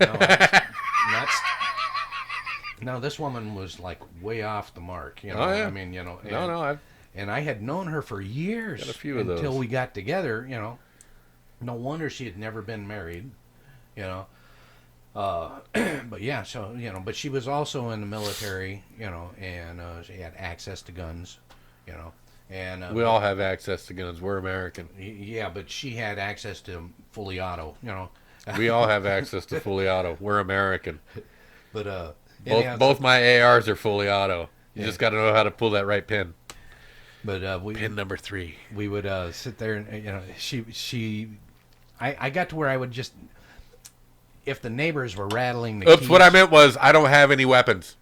no, this woman was like way off the mark. You know, Oh, yeah. I mean, you know, and, No, and I had known her for years. Got a few of until those. we got together. You know, no wonder she had never been married. You know, but yeah, so you know, but she was also in the military. You know, and she had access to guns. You know, and we all have access to guns. We're American. yeah, but she had access to fully auto. You know, We all have access to fully auto. We're American. but Both, anyhow, both my ARs are fully auto. You Yeah. just got to know how to pull that right pin. but we Pin number 3. we would sit there and you know I got to where I would just if the neighbors were rattling the Oops, keys, what I meant was I don't have any weapons.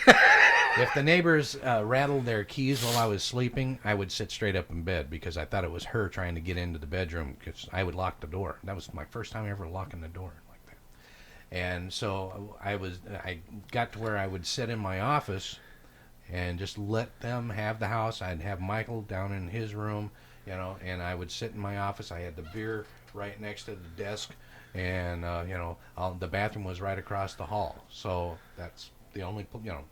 if the neighbors rattled their keys while I was sleeping, I would sit straight up in bed because I thought it was her trying to get into the bedroom because I would lock the door. That was my first time ever locking the door like that. And so I got to where I would sit in my office and just let them have the house. I'd have Michael down in his room, you know, and I would sit in my office. I had the beer right next to the desk, and you know, the bathroom was right across the hall. So that's the only, you know.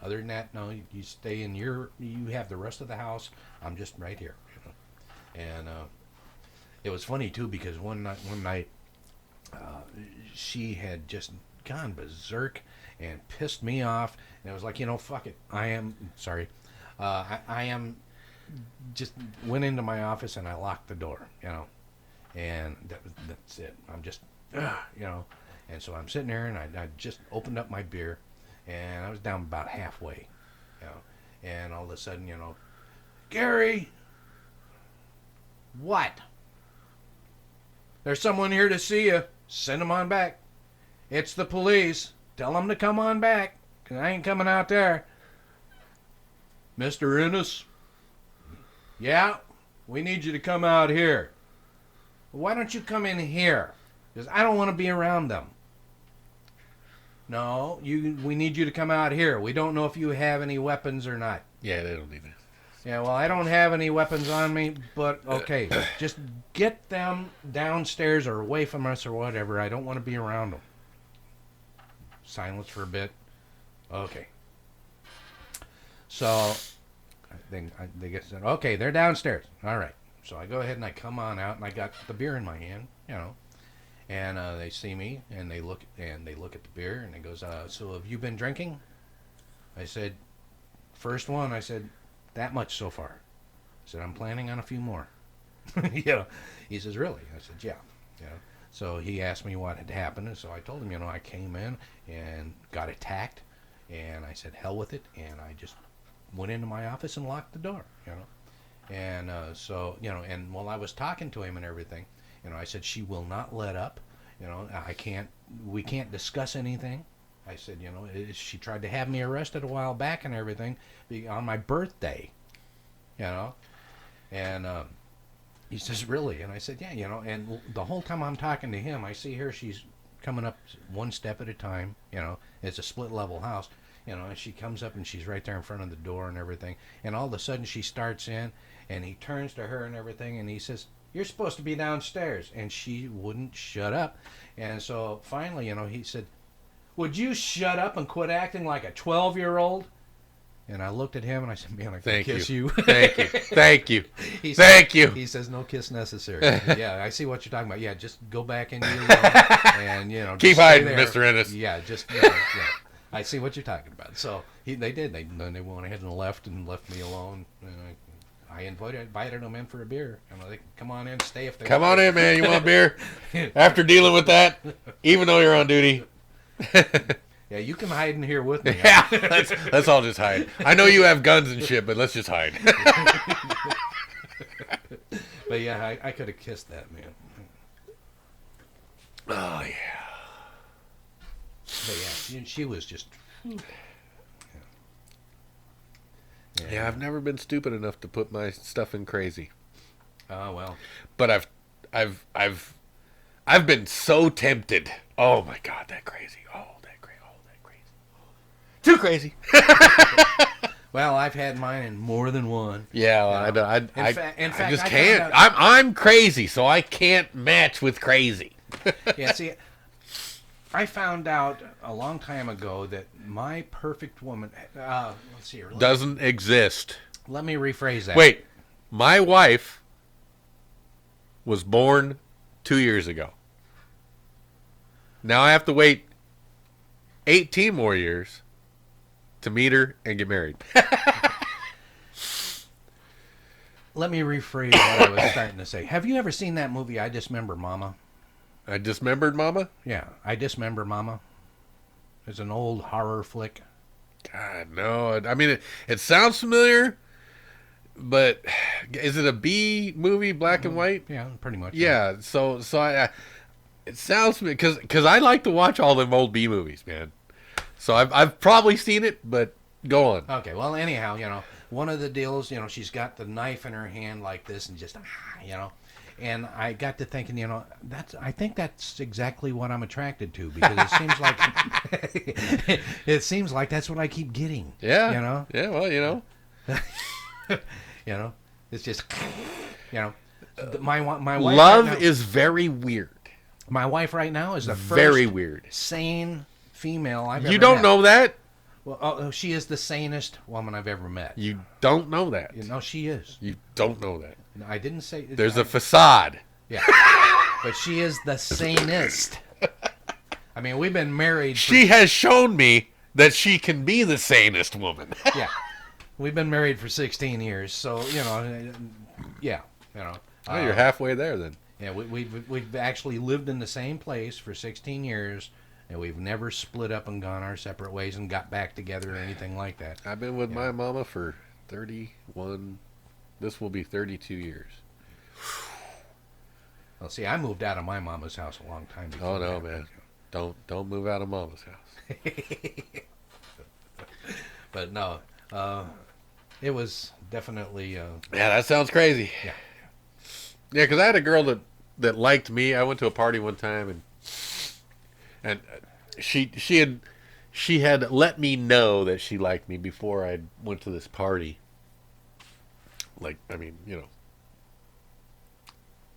Other than that, no, you stay in you have the rest of the house. I'm just right here, you know. And it was funny too because one night, she had just gone berserk and pissed me off, and it was like, you know, fuck it. I am just went into my office and I locked the door, you know, and that's it. I'm just, you know, and so I'm sitting there and I just opened up my beer, and I was down about halfway, you know, and all of a sudden, you know, Gary, what? There's someone here to see you. Send them on back. It's the police. Tell them to come on back, 'cause I ain't coming out there. Mr. Ennis? Yeah, we need you to come out here. Why don't you come in here? Because I don't want to be around them. No, we need you to come out here. We don't know if you have any weapons or not. Yeah, they don't need it. Yeah, well, I don't have any weapons on me, but okay. Just get them downstairs or away from us or whatever. I don't want to be around them. Silence for a bit. Okay. So, they get said, okay, they're downstairs. All right. So I go ahead and I come on out, and I got the beer in my hand, you know. And they see me, and they look at the beer, and it goes, so have you been drinking? I said, first one. I said, that much so far. I said, I'm planning on a few more. You know, he says, really? I said, yeah. You know, so he asked me what had happened, and so I told him, you know, I came in and got attacked, and I said, hell with it, and I just went into my office and locked the door, you know. And so, you know, and while I was talking to him and everything, you know, I said, she will not let up. You know, we can't discuss anything. I said, you know, she tried to have me arrested a while back and everything on my birthday, you know. And he says, really? And I said, yeah, you know. And the whole time I'm talking to him, I see her, she's coming up one step at a time, you know. It's a split level house, you know, and she comes up and she's right there in front of the door and everything. And all of a sudden she starts in, and he turns to her and everything, and he says, you're supposed to be downstairs. And she wouldn't shut up. And so finally, you know, he said, would you shut up and quit acting like a 12-year-old? And I looked at him and I said, man, I can kiss you. Thank you. Thank you. He Thank you. He says, no kiss necessary. Yeah, I see what you're talking about. Yeah, just go back into your room and, you know, Keep just stay hiding, there. Mr. Ennis. Yeah, just, yeah. I see what you're talking about. So they did. They went ahead and left me alone. And I invited them in for a beer. You know, they can come on in, stay if they Come want. on in, man. You want beer? After dealing with that, even though you're on duty. Yeah, you can hide in here with me. Yeah, let's all just hide. I know you have guns and shit, but let's just hide. But yeah, I could have kissed that man. Oh, yeah. But yeah, she was just. Yeah, I've never been stupid enough to put my stuff in crazy. Oh well. But I've been so tempted. Oh my God, that crazy. Oh, that crazy. Too crazy. Well, I've had mine in more than one. Yeah, well, You know. I In fact, just I can't. found out- I'm crazy, so I can't match with crazy. Yeah, see, I found out a long time ago that my perfect woman. Let's see here. Doesn't exist. Let me rephrase that. Wait, my wife was born 2 years ago. Now I have to wait 18 more years to meet her and get married. Let me rephrase what I was starting to say. Have you ever seen that movie, I Dismember Mama? I dismembered Mama? Yeah, I Dismember Mama. It's an old horror flick. God, no. I mean, it sounds familiar, but is it a B movie, black and white? Yeah, pretty much. Yeah, so I it sounds because I like to watch all them old B movies, man. So I've probably seen it, but go on. Okay, well, anyhow, one of the deals, she's got the knife in her hand like this and just, and I got to thinking, I think that's exactly what I'm attracted to because it seems like, it seems like that's what I keep getting. Yeah, yeah. Well, It's just, my wife. love right now, is very weird. my wife right now is the Very first weird. sane female I've ever You don't met. know that? Well, she is the sanest woman I've ever met. You don't know that. She is. You don't know that. No, I didn't say. There's a facade. Yeah, but she is the sanest. I mean, we've been married. She has shown me that she can be the sanest woman. Yeah, we've been married for 16 years, so yeah, Oh, you're halfway there then. Yeah, we've actually lived in the same place for 16 years, and we've never split up and gone our separate ways and got back together or anything like that. I've been with my mama for 31. This will be 32 years. Well, see, I moved out of my mama's house a long time ago. Oh no, man! Don't move out of mama's house. But no, it was definitely. Yeah, that sounds crazy. Yeah. Yeah, because I had a girl that liked me. I went to a party one time and she had let me know that she liked me before I went to this party. Like, I mean,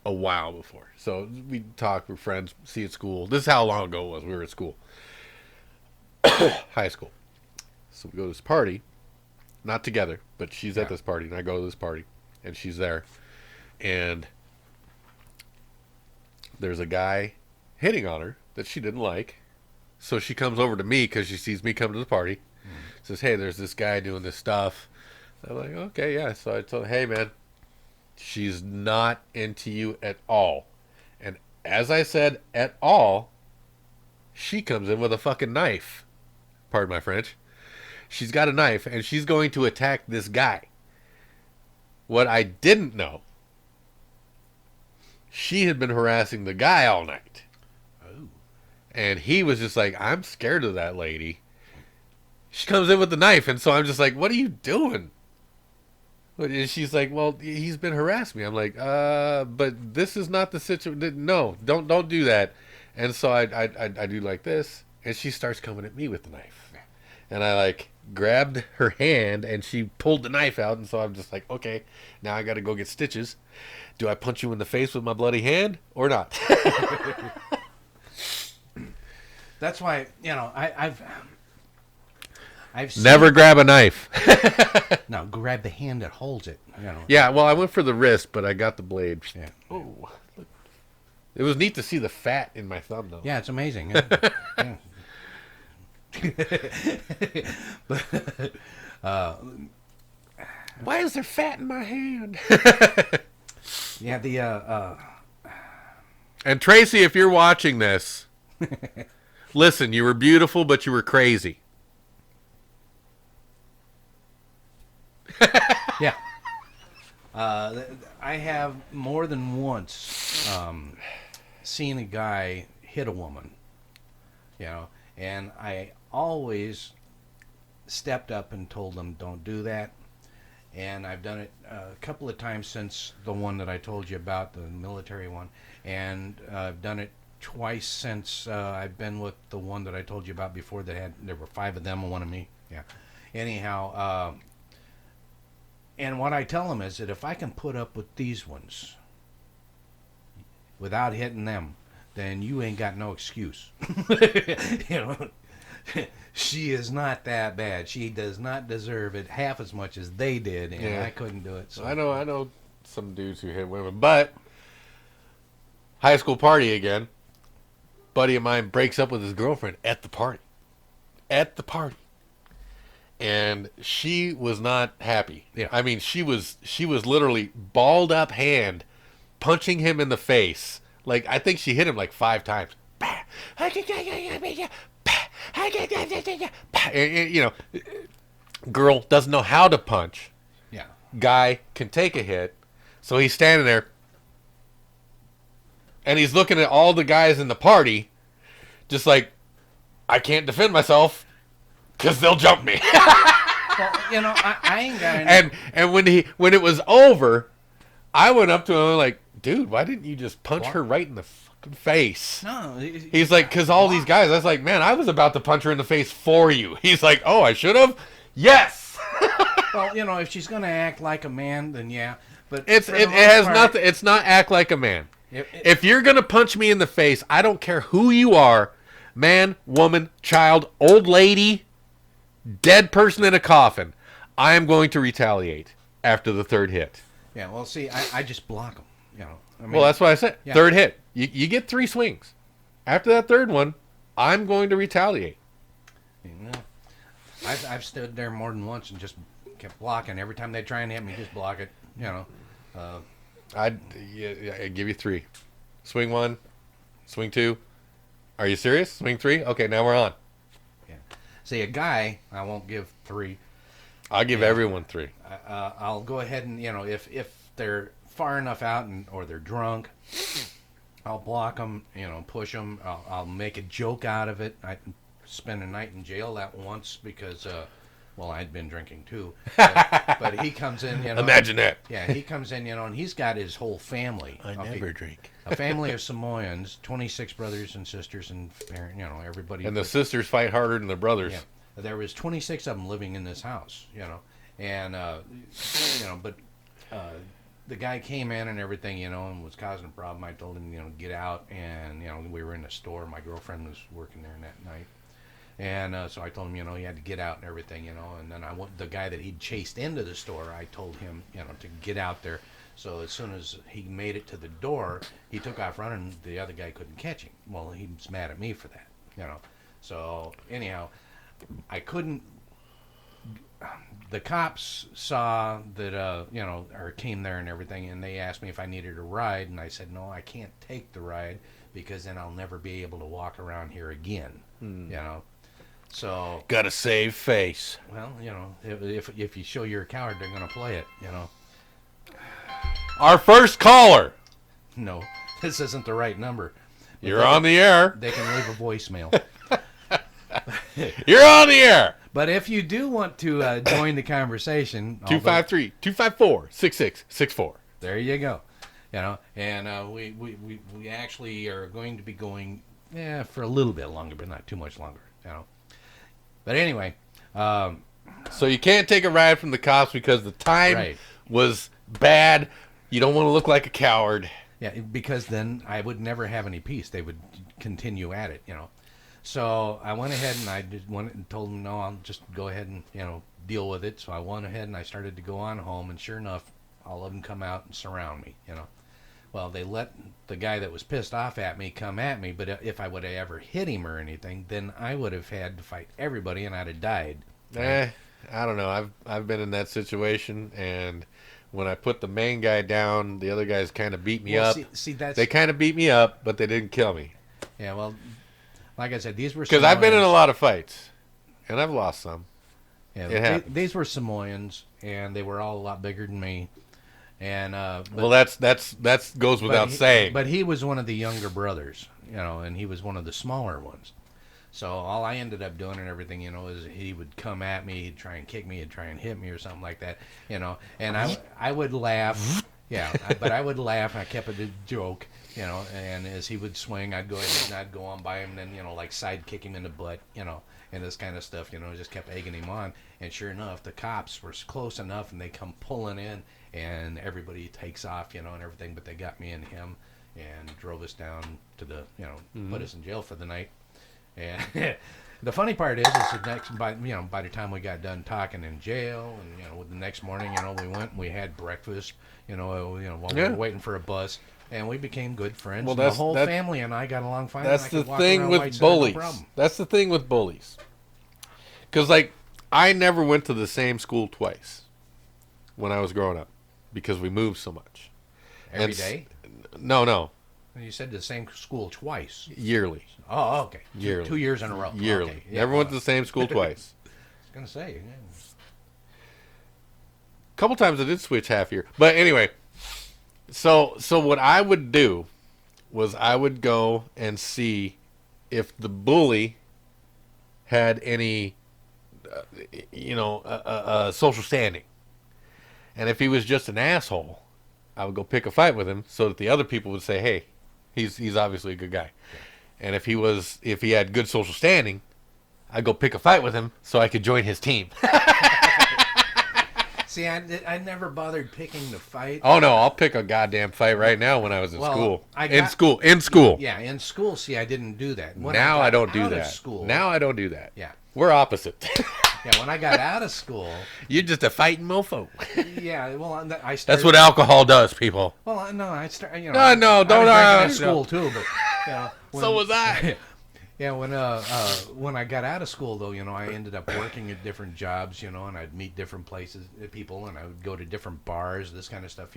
a while before. So we talk, we're friends, see at school. This is how long ago it was. We were at school. High school. So we go to this party. Not together, but she's at this party and I go to this party and she's there. And there's a guy hitting on her that she didn't like. So she comes over to me because she sees me come to the party. Says, hey, there's this guy doing this stuff. I'm like, okay, yeah. So I told her, hey, man, she's not into you at all. And as I said, at all, she comes in with a fucking knife. Pardon my French. She's got a knife, and she's going to attack this guy. What I didn't know, she had been harassing the guy all night. Oh. And he was just like, I'm scared of that lady. She comes in with the knife, and so I'm just like, what are you doing? And she's like, well, he's been harassing me. I'm like, but this is not the situation. No, don't do that. And so I do like this, and she starts coming at me with the knife. And I like grabbed her hand, and she pulled the knife out, and so I'm just like, okay, now I got to go get stitches. Do I punch you in the face with my bloody hand or not? That's why I've seen, Never grab a knife. No, grab the hand that holds it. Yeah, well, I went for the wrist, but I got the blade. Yeah. Oh, look. It was neat to see the fat in my thumb, though. Yeah, it's amazing. Yeah. Why is there fat in my hand? Yeah, the And Tracy, if you're watching this, listen, you were beautiful, but you were crazy. yeah. I have more than once seen a guy hit a woman, and I always stepped up and told them, don't do that. And I've done it a couple of times since the one that I told you about, the military one, and I've done it twice since I've been with the one that I told you about before. There were 5 of them and 1 of me. Yeah. Anyhow, And what I tell them is that if I can put up with these ones without hitting them, then you ain't got no excuse. You know, she is not that bad. She does not deserve it half as much as they did, and Yeah. I couldn't do it. So I know some dudes who hit women, but high school party again. Buddy of mine breaks up with his girlfriend at the party. At the party. And she was not happy. Yeah. I mean, she was literally balled up hand punching him in the face. Like, I think she hit him like 5 times. And, you know, girl doesn't know how to punch. yeah, Guy can take a hit. So he's standing there and he's looking at all the guys in the party just like, I can't defend myself because they'll jump me. well, you know, I ain't got any. and when it was over, I went up to him like, dude, why didn't you just punch her right in the fucking face? No, He's like, because all these guys. I was like, man, I was about to punch her in the face for you. He's like, oh, I should have? Yes. well, you know, if she's gonna act like a man, then yeah. But It for the most has part, nothing. It's not act like a man. If, If you're going to punch me in the face, I don't care who you are, man, woman, child, old lady, dead person in a coffin, I am going to retaliate after the 3rd hit. yeah, well, see, I just block them. You know, I mean, Well, that's what I said. Yeah. 3rd hit. You get 3 swings. After that 3rd one, I'm going to retaliate. you know, I've stood there more than once and just kept blocking. Every time they try and hit me, just block it. You know, I'd give you 3. Swing 1, swing 2. Are you serious? Swing 3? Okay, now we're on. yeah. See, a guy, I won't give 3. I'll give everyone 3. I'll go ahead and, you know, if they're far enough out or they're drunk, I'll block them, you know, push them. I'll make a joke out of it. I spent a night in jail that once because, well, I'd been drinking too. But he comes in, you know. Imagine that. Yeah, he comes in, you know, and he's got his whole family. I Okay, never drink. a family of Samoans, 26 brothers and sisters and, you know, everybody. And the sisters fight harder than the brothers. Yeah. There was 26 of them living in this house, you know, and you know, but the guy came in and everything, you know, and was causing a problem. I told him, you know, get out, and you know, we were in the store. My girlfriend was working there that night, and so I told him, you know, he had to get out and everything, you know, and then the guy that he'd chased into the store, I told him, you know, to get out there. So as soon as he made it to the door, he took off running. The other guy couldn't catch him. Well, he was mad at me for that, you know. So anyhow, I couldn't. The cops saw that, you know, or came there and everything, and they asked me if I needed a ride, and I said, no, I can't take the ride because then I'll never be able to walk around here again, you know. So, Gotta save face. well, you know, if you show you're a coward, they're going to play it, you know. Our first caller. No, this isn't the right number. But You're on the air. They can leave a voicemail. You're on the air. But if you do want to join the conversation, although- 253-254-6664. There you go. You know, and we actually are going to be going for a little bit longer, but not too much longer. You know. But anyway, So you can't take a ride from the cops because the time Right. was bad. You don't want to look like a coward. yeah, because then I would never have any peace. They would continue at it. You know. So I went ahead and I just went and told them, no, I'll just go ahead and, you know, deal with it. So I went ahead and I started to go on home, and sure enough, all of them come out and surround me, you know. Well, they let the guy that was pissed off at me come at me, but if I would have ever hit him or anything, then I would have had to fight everybody and I'd have died. I don't know. I've been in that situation, and when I put the main guy down, the other guys kind of beat me Well, up. see, that's... They kind of beat me up, but they didn't kill me. Yeah, well, like I said, these were Because I've been in a Samoans. lot of fights, and I've lost some. Yeah, It happens. these were Samoans, and they were all a lot bigger than me. And but, Well, that goes without saying. But he was one of the younger brothers, you know, and he was one of the smaller ones. So all I ended up doing and everything, you know, is he would come at me, he'd try and kick me, he'd try and hit me or something like that, you know. And I would laugh, yeah, but I would laugh. I kept it a joke, you know, and as he would swing, I'd go ahead and I'd go on by him, and then, you know, like side kick him in the butt, you know, and this kind of stuff, you know, just kept egging him on. And sure enough, the cops were close enough, and they come pulling in, and everybody takes off, you know, and everything. But they got me and him, and drove us down to the, you know, put us in jail for the night. And the funny part is the next, by the time we got done talking in jail, and, you know, the next morning, you know, we went and we had breakfast, while we were waiting for a bus. And we became good friends. Well, and the whole family and I got along fine. That's and I the could walk thing around with White Center, no bullies. problem. That's the thing with bullies. Because, like, I never went to the same school twice when I was growing up because we moved so much. Every day? No. You said the same school twice. Yearly. Oh, okay. Yearly. 2 years in a row. Yearly. Okay. Yeah, Never went to the same school twice. I was going to say. Yeah. A couple times I did switch half year. But anyway, so what I would do was I would go and see if the bully had any, social standing. And if he was just an asshole, I would go pick a fight with him so that the other people would say, hey, he's obviously a good guy. And if he had good social standing, I'd go pick a fight with him so I could join his team. See, I never bothered picking the fight. Oh no, I'll pick a goddamn fight right now when I was in school. In in school. Yeah, in school. See, I didn't do that. When Now I don't do out of that. School, Now I don't do that. Yeah. We're opposite. Yeah, when I got out of school. You're just a fighting mofo. Yeah, well, I started. That's what alcohol does, people. Well, no, I started. No, I don't. was drinking at school too, but So was I. Yeah, when I got out of school, though, I ended up working at different jobs, and I'd meet different places, people, and I would go to different bars, this kind of stuff,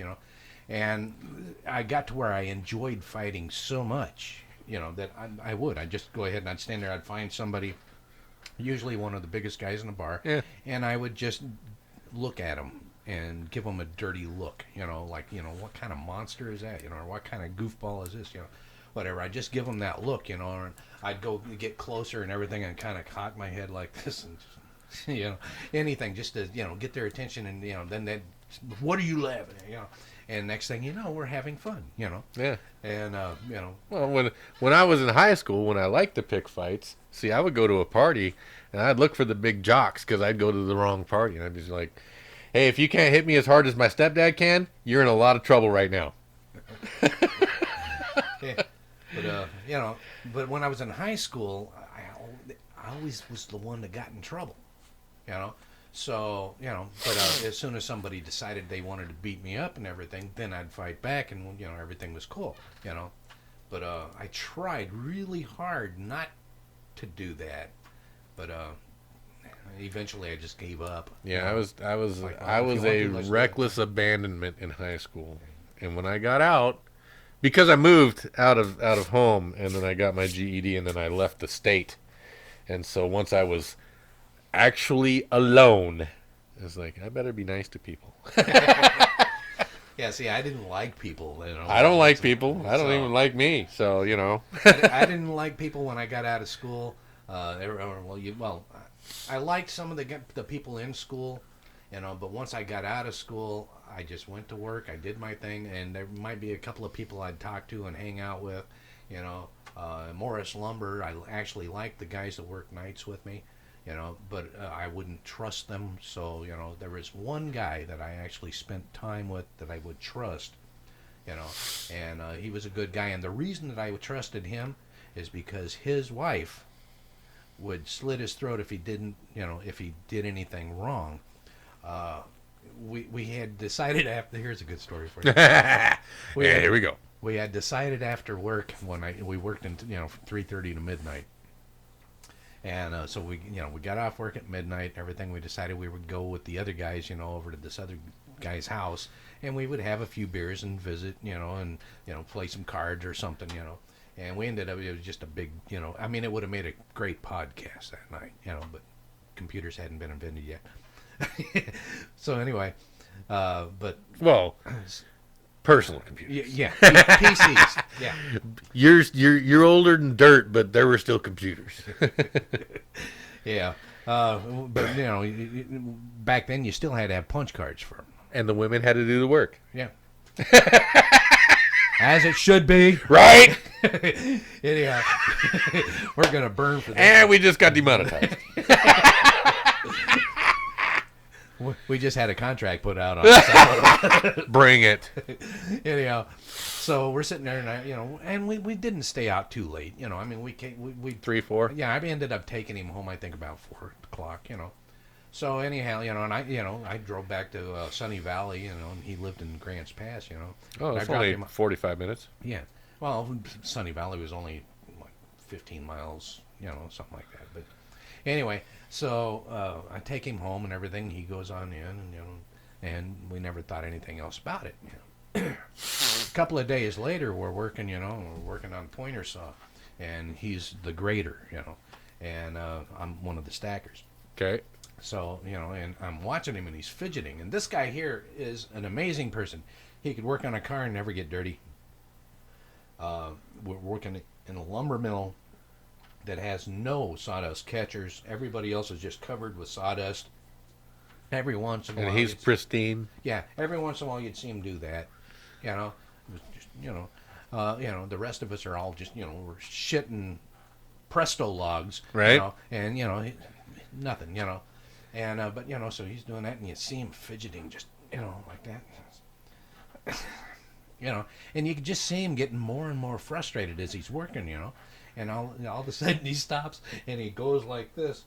and I got to where I enjoyed fighting so much, that I'd just go ahead and I'd stand there, I'd find somebody, usually one of the biggest guys in the bar, and I would just look at him and give him a dirty look, what kind of monster is that, or what kind of goofball is this, whatever. I'd just give them that look, and I'd go get closer and everything and kind of cock my head like this and, just, anything just to, get their attention and, then they'd, what are you laughing at, and next thing you know, we're having fun, Yeah. and, Well, when I was in high school, when I liked to pick fights, see, I would go to a party and I'd look for the big jocks because I'd go to the wrong party and I'd be like, hey, if you can't hit me as hard as my stepdad can, you're in a lot of trouble right now. yeah. But but when I was in high school, I always was the one that got in trouble, So but as soon as somebody decided they wanted to beat me up and everything, then I'd fight back, and everything was cool, But I tried really hard not to do that, but eventually I just gave up. Yeah, I was Like, well, I if you was want a to, let's do it. reckless abandonment in high school, and when I got out, because I moved out of home, and then I got my GED, and then I left the state, and so once I was actually alone, I was like, I better be nice to people. Yeah, see, I didn't like people. I don't like people. I don't So- even like me. So I didn't like people when I got out of school. I liked some of the people in school, but once I got out of school, I just went to work. I did my thing, and there might be a couple of people I'd talk to and hang out with. Morris Lumber, I actually liked the guys that worked nights with me, but I wouldn't trust them. So, there was one guy that I actually spent time with that I would trust, and he was a good guy. And the reason that I trusted him is because his wife would slit his throat if he didn't, if he did anything wrong. We had decided after. Here's a good story for you. here we go. We had decided after work we worked in 3:30 to midnight, and so we got off work at midnight. Everything, we decided we would go with the other guys over to this other guy's house, and we would have a few beers and visit, and play some cards or something, And we ended up, it was just a big, I mean, it would have made a great podcast that night, but computers hadn't been invented yet. So anyway, but Well, personal computers. yeah, PCs, yeah. You're older than dirt, but there were still computers. Yeah, but back then you still had to have punch cards for them. And the women had to do the work. Yeah. As it should be. Right? Anyhow, we're going to burn for that. And we just got demonetized. We just had a contract put out on it. Bring it. Anyhow, so we're sitting there, and we didn't stay out too late. I mean, we 3, 4. yeah, I ended up taking him home, I think about 4 o'clock, So anyhow, and I drove back to Sunny Valley, and he lived in Grants Pass, Oh, I it's dropped only him- 45 minutes. Yeah. Well, Sunny Valley was only, 15 miles, something like that. But anyway, so I take him home and everything. He goes on in, and we never thought anything else about it. A couple of days later, we're working, on pointer saw, and he's the grader, and I'm one of the stackers. Okay. So, and I'm watching him and he's fidgeting. And this guy here is an amazing person. He could work on a car and never get dirty. We're working in a lumber mill that has no sawdust catchers. Everybody else is just covered with sawdust. Every once in a while. And he's pristine. Yeah, every once in a while you'd see him do that. The rest of us are all just, we're shitting Presto logs. Right. And, nothing, And, but, so he's doing that and you see him fidgeting just, like that. And you can just see him getting more and more frustrated as he's working, And all of a sudden he stops and he goes like this.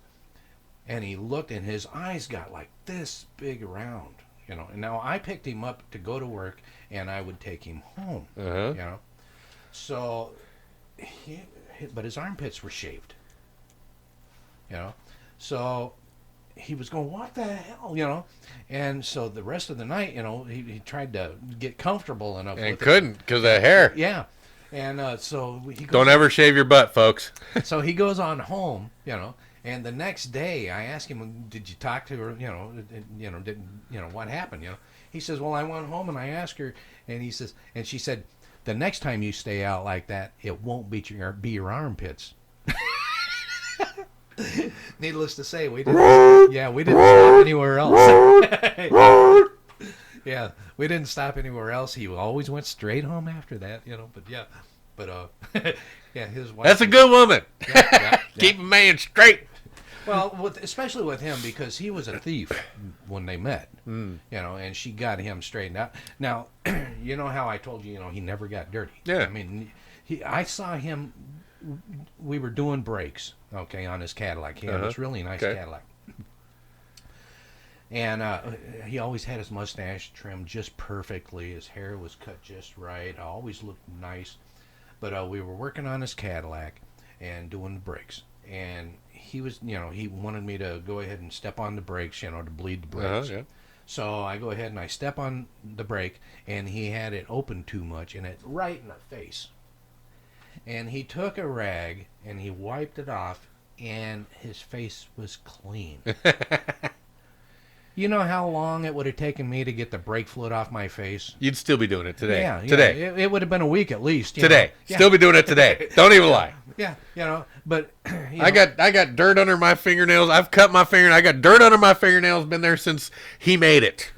And he looked and his eyes got like this big around, And now I picked him up to go to work and I would take him home, Uh-huh. So, but his armpits were shaved, So he was going, what the hell, And so the rest of the night, he tried to get comfortable enough And with couldn't because of hair. it. Yeah. And so he goes, Don't ever shave your butt, folks. so he goes on home, and the next day I asked him, did you talk to her, what happened, He says, well, I went home and I asked her, and he says, and she said, the next time you stay out like that, it won't be your armpits. Needless to say, we didn't stop anywhere else. Yeah, we didn't stop anywhere else. He always went straight home after that, yeah, his wife. That's a good woman. Yeah. Keep a man straight. Well, especially with him because he was a thief when they met, and she got him straightened out. Now, you know how I told you, he never got dirty. Yeah. I mean, I saw him. We were doing brakes, on his Cadillac. He had this really nice Cadillac. And he always had his mustache trimmed just perfectly. His hair was cut just right. Always looked nice. But we were working on his Cadillac and doing the brakes. And he was, he wanted me to go ahead and step on the brakes, to bleed the brakes. Yeah. So I go ahead and I step on the brake, and he had it open too much, and it right in the face. And he took a rag, and he wiped it off, and his face was clean. You know how long it would have taken me to get the brake fluid off my face? You'd still be doing it today. Yeah. Today. It would have been a week at least. Today. Yeah. Still be doing it today. Don't even lie. Yeah, but... I got dirt under my fingernails. I've cut my finger. I got dirt under my fingernails. Been there since he made it.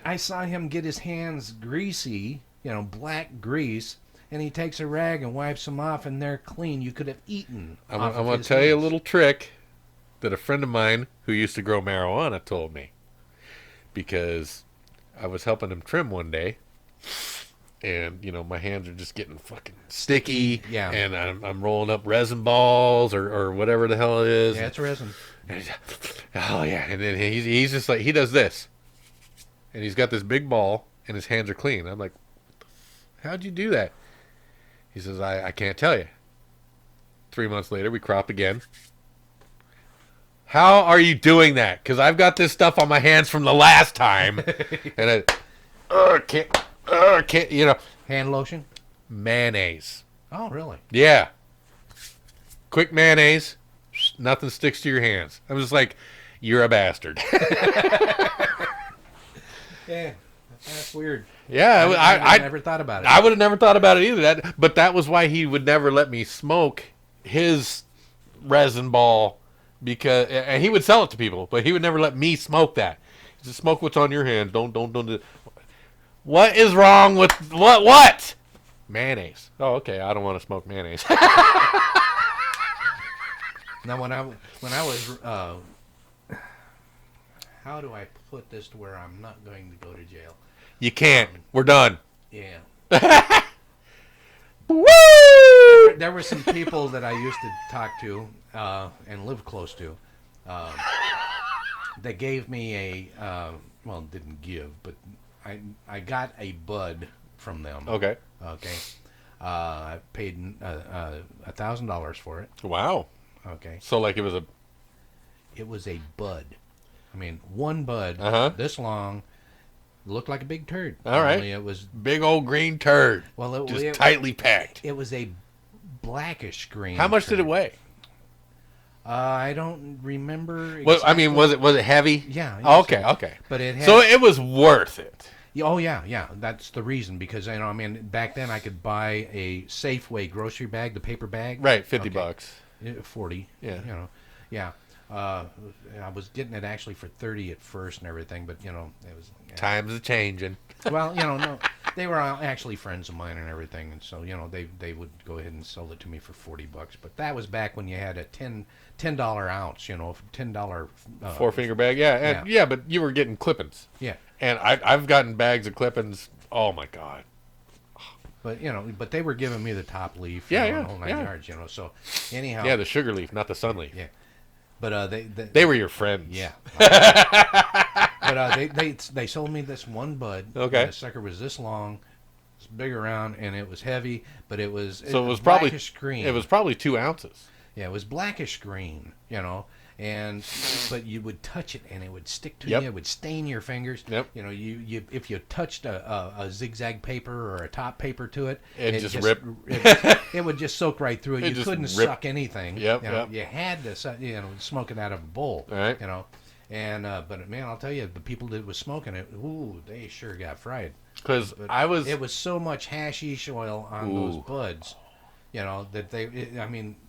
I saw him get his hands greasy, black grease, and he takes a rag and wipes them off, and they're clean. You could have eaten. I'm going to tell you a little trick that a friend of mine who used to grow marijuana told me. Because I was helping him trim one day, and, my hands are just getting fucking sticky. Yeah. And I'm rolling up resin balls or whatever the hell it is. Yeah, it's resin. And oh, yeah. And then he's just like, he does this. And he's got this big ball, and his hands are clean. I'm like, how'd you do that? He says, I can't tell you. 3 months later, we crop again. How are you doing that? Because I've got this stuff on my hands from the last time. And I can't, Hand lotion? mayonnaise. Oh, really? Yeah. Quick mayonnaise. Nothing sticks to your hands. I'm just like, you're a bastard. Yeah, that's weird. Yeah, I never thought about it. I would have never thought about it either. But that was why he would never let me smoke his resin ball, and he would sell it to people, but he would never let me smoke that. He said, smoke what's on your hands. Don't do. What is wrong with what? Mayonnaise. Oh, okay. I don't want to smoke mayonnaise. Now, when I was, how do I put this to where I'm not going to go to jail? You can't. We're done. Yeah. Woo! There were some people that I used to talk to and live close to. They gave me well, didn't give, but I got a bud from them. Okay. Okay. I paid $1,000 for it. Wow. Okay. So like it was a. It was a bud. I mean, one bud, this long, looked like a big turd. All right. Only it was Big old green turd. well, Just tightly packed. It was a blackish green. How much did it turd. weigh? I don't remember. Well, I mean, was it heavy? Yeah. it Oh, was okay. heavy. Okay. But it had. So it was worth it. Oh yeah. That's the reason because I mean, back then I could buy a Safeway grocery bag, the paper bag. Right. 50 Okay. bucks. 40. Yeah. Yeah. I was getting it actually for 30 at first and everything, but it was. Yeah. Times are changing. Well, no, they were actually friends of mine and everything, and so they would go ahead and sell it to me for 40 bucks. But that was back when you had a $10 ounce, $10. Four finger bag. Yeah. And, yeah. But you were getting clippings. Yeah. And I've gotten bags of clippings. Oh my God. But but they were giving me the top leaf. Yeah, the yeah, whole 9 yeah. yards. So anyhow. Yeah, the sugar leaf, not the sun leaf. Yeah. But They were your friends. Yeah. But they sold me this one bud. Okay. And the sucker was this long, it's big around, and it was heavy, but it was So it was probably blackish green. It was probably 2 ounces. Yeah, it was blackish green, and but you would touch it and it would stick to Yep. you. It would stain your fingers. Yep. You if you touched a zigzag paper or a top paper to it, It just ripped. It would just soak right through it. It You just couldn't ripped. suck anything. Yep, You yep. You had to smoke it out of a bowl. All right. And but man, I'll tell you, the people that was smoking it, ooh, they sure got fried. Because But I was. It was so much hashish oil on those Ooh. buds, that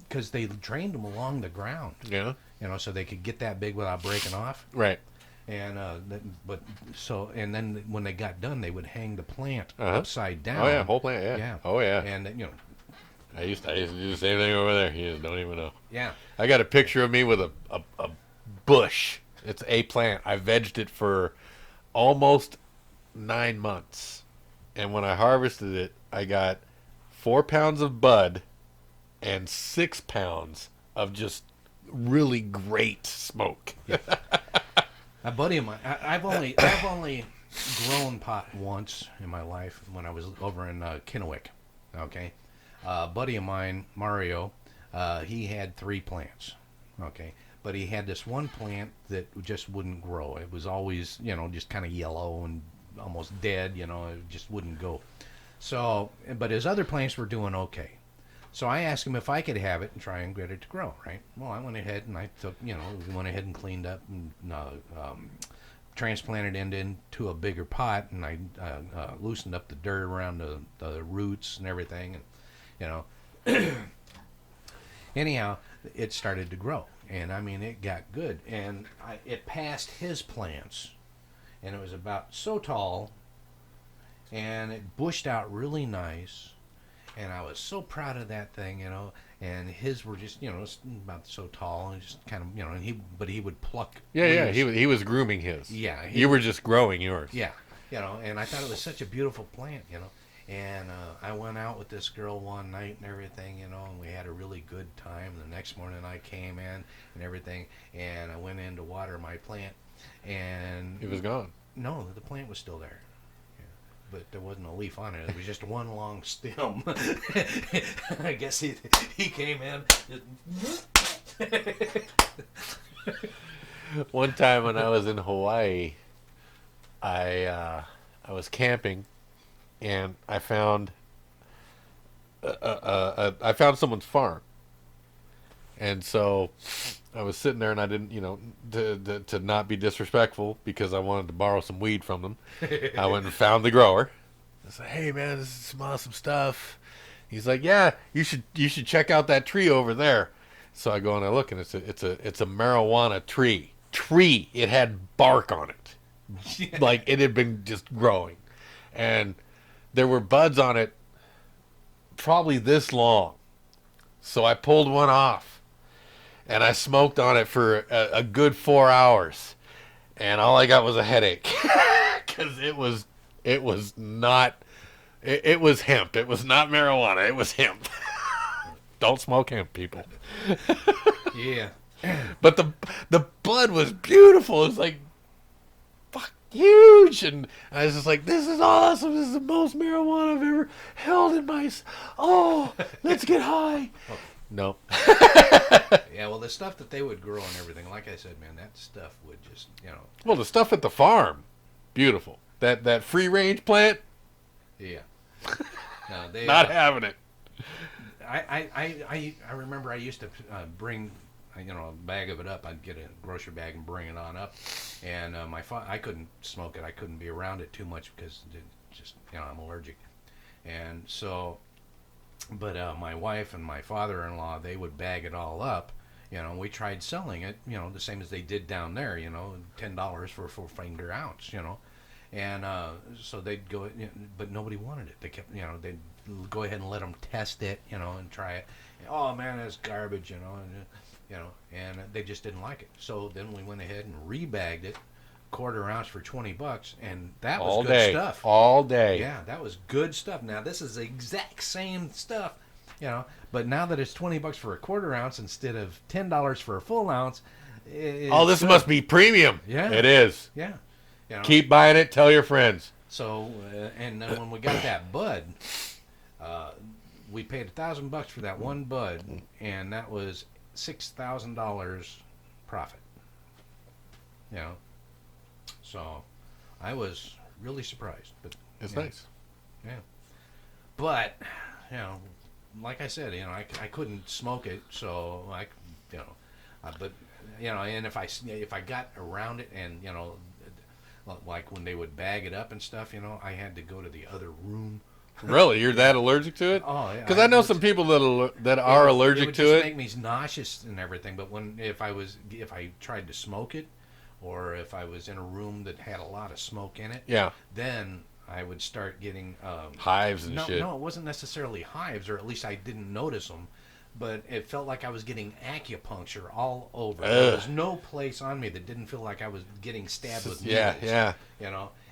because they drained them along the ground, Yeah. so they could get that big without breaking off. Right. And and then when they got done, they would hang the plant Uh-huh. upside down. Oh yeah, whole plant. Yeah. Yeah. Oh yeah. And I used to do the same thing over there. You just don't even know. yeah. I got a picture of me with a bush. It's a plant. I vegged it for almost 9 months, and when I harvested it, I got 4 pounds of bud and 6 pounds of just really great smoke. A buddy of mine. I've only grown pot once in my life when I was over in Kennewick. Okay, a buddy of mine, Mario, he had 3 plants. Okay, but he had this one plant that just wouldn't grow. It was always just kind of yellow and almost dead. It just wouldn't go. So, but his other plants were doing okay. So I asked him if I could have it and try and get it to grow, right? Well, I went ahead and I took, we went ahead and cleaned up and transplanted it into a bigger pot, and I loosened up the dirt around the roots and everything, and anyhow, it started to grow, and I mean it got good, and it passed his plants, and it was about so tall, and it bushed out really nice. And I was so proud of that thing, and his were just, about so tall and just kind of, and he would pluck. Yeah. leaves. He was grooming his. Yeah. You were just growing yours. Yeah. And I thought it was such a beautiful plant, and I went out with this girl one night and everything, and we had a really good time. The next morning I came in and everything, and I went in to water my plant, and It was gone. no, the plant was still there. But there wasn't a leaf on it. It was just one long stem. I guess he came in. One time when I was in Hawaii, I was camping, and I found I found someone's farm, and so I was sitting there, and I didn't, to not be disrespectful because I wanted to borrow some weed from them. I went and found the grower. I said, "Hey man, this is some awesome stuff." He's like, "Yeah, you should check out that tree over there." So I go and I look, and it's a marijuana tree. It had bark on it, like it had been just growing. and there were buds on it probably this long. So I pulled one off, and I smoked on it for a good 4 hours, and all I got was a headache because it was not. It was hemp. It was not marijuana. It was hemp. Don't smoke hemp, people. Yeah. But the bud was beautiful. It was like huge, and I was just like, "This is awesome. This is the most marijuana I've ever held in my. Oh, let's get high." No. Yeah, well, the stuff that they would grow and everything, like I said, man, that stuff would just, Well, the stuff at the farm, beautiful. That free range plant, yeah. No, they not having it. I remember I used to bring, a bag of it up. I'd get a grocery bag and bring it on up, and I couldn't smoke it. I couldn't be around it too much because it just, I'm allergic, and so. But my wife and my father-in-law, they would bag it all up. We tried selling it, the same as they did down there, $10 for a 4-finger ounce, And so they'd go, but nobody wanted it. They kept, they'd go ahead and let them test it, and try it. Oh man, that's garbage, and they just didn't like it. So then we went ahead and rebagged it, quarter ounce for $20, and that was All good day. stuff. All day. Yeah, that was good stuff. Now this is the exact same stuff, but now that it's $20 for a quarter ounce instead of $10 for a full ounce. Oh, this must be premium. Yeah. It is. Yeah. Keep buying it. Tell your friends. So, and then when we got that bud, we paid $1,000 for that one bud, and that was $6,000 profit. So, I was really surprised. But It's yeah, nice. Yeah. But, like I said, I couldn't smoke it, so but and if I got around it and like when they would bag it up and stuff, I had to go to the other room. Really, you're that allergic to it? Oh, yeah. Because I know some people that are allergic would to just it. make me nauseous and everything. But if I tried to smoke it, or if I was in a room that had a lot of smoke in it, Yeah. then I would start getting Hives and shit. No, it wasn't necessarily hives, or at least I didn't notice them. But it felt like I was getting acupuncture all over. There was no place on me that didn't feel like I was getting stabbed with needles. Yeah.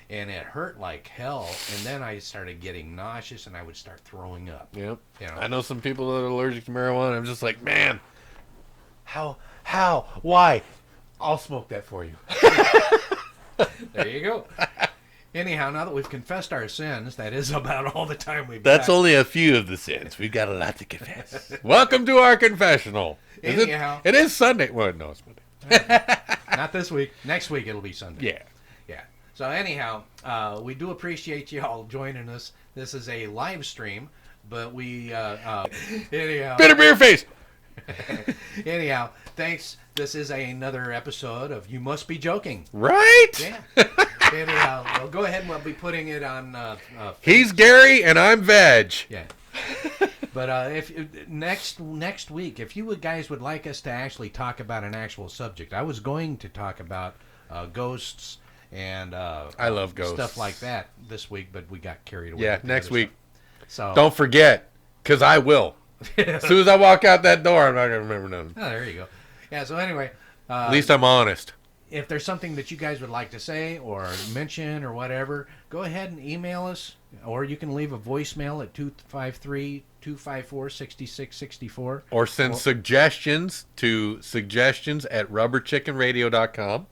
And it hurt like hell. And then I started getting nauseous, and I would start throwing up. Yep. You know. I know some people that are allergic to marijuana. I'm just like, man, how, why? I'll smoke that for you. There you go. Anyhow, now that we've confessed our sins, that is about all the time we've That's got. only a few of the sins. We've got a lot to confess. Welcome to our confessional. Anyhow. It is Sunday. Well, no, it's Monday. Not this week. Next week it'll be Sunday. Yeah. Yeah. So anyhow, we do appreciate you all joining us. This is a live stream, but we anyhow. Bitter beer face. Anyhow, thanks. This is another episode of You Must Be Joking. Right? Yeah. Anyhow, well, go ahead and we'll be putting it on. He's Gary and I'm Veg. Yeah. But if next week, if you guys would like us to actually talk about an actual subject, I was going to talk about ghosts and I love ghosts. stuff like that this week, but we got carried away. Yeah, with the next other week. stuff. So Don't forget, because I will. As soon as I walk out that door, I'm not going to remember nothing. Oh, there you go. Yeah. So anyway, At least I'm honest. if there's something that you guys would like to say or mention or whatever, go ahead and email us, or you can leave a voicemail at 253-254-6664. Or send suggestions to suggestions@rubberchickenradio.com.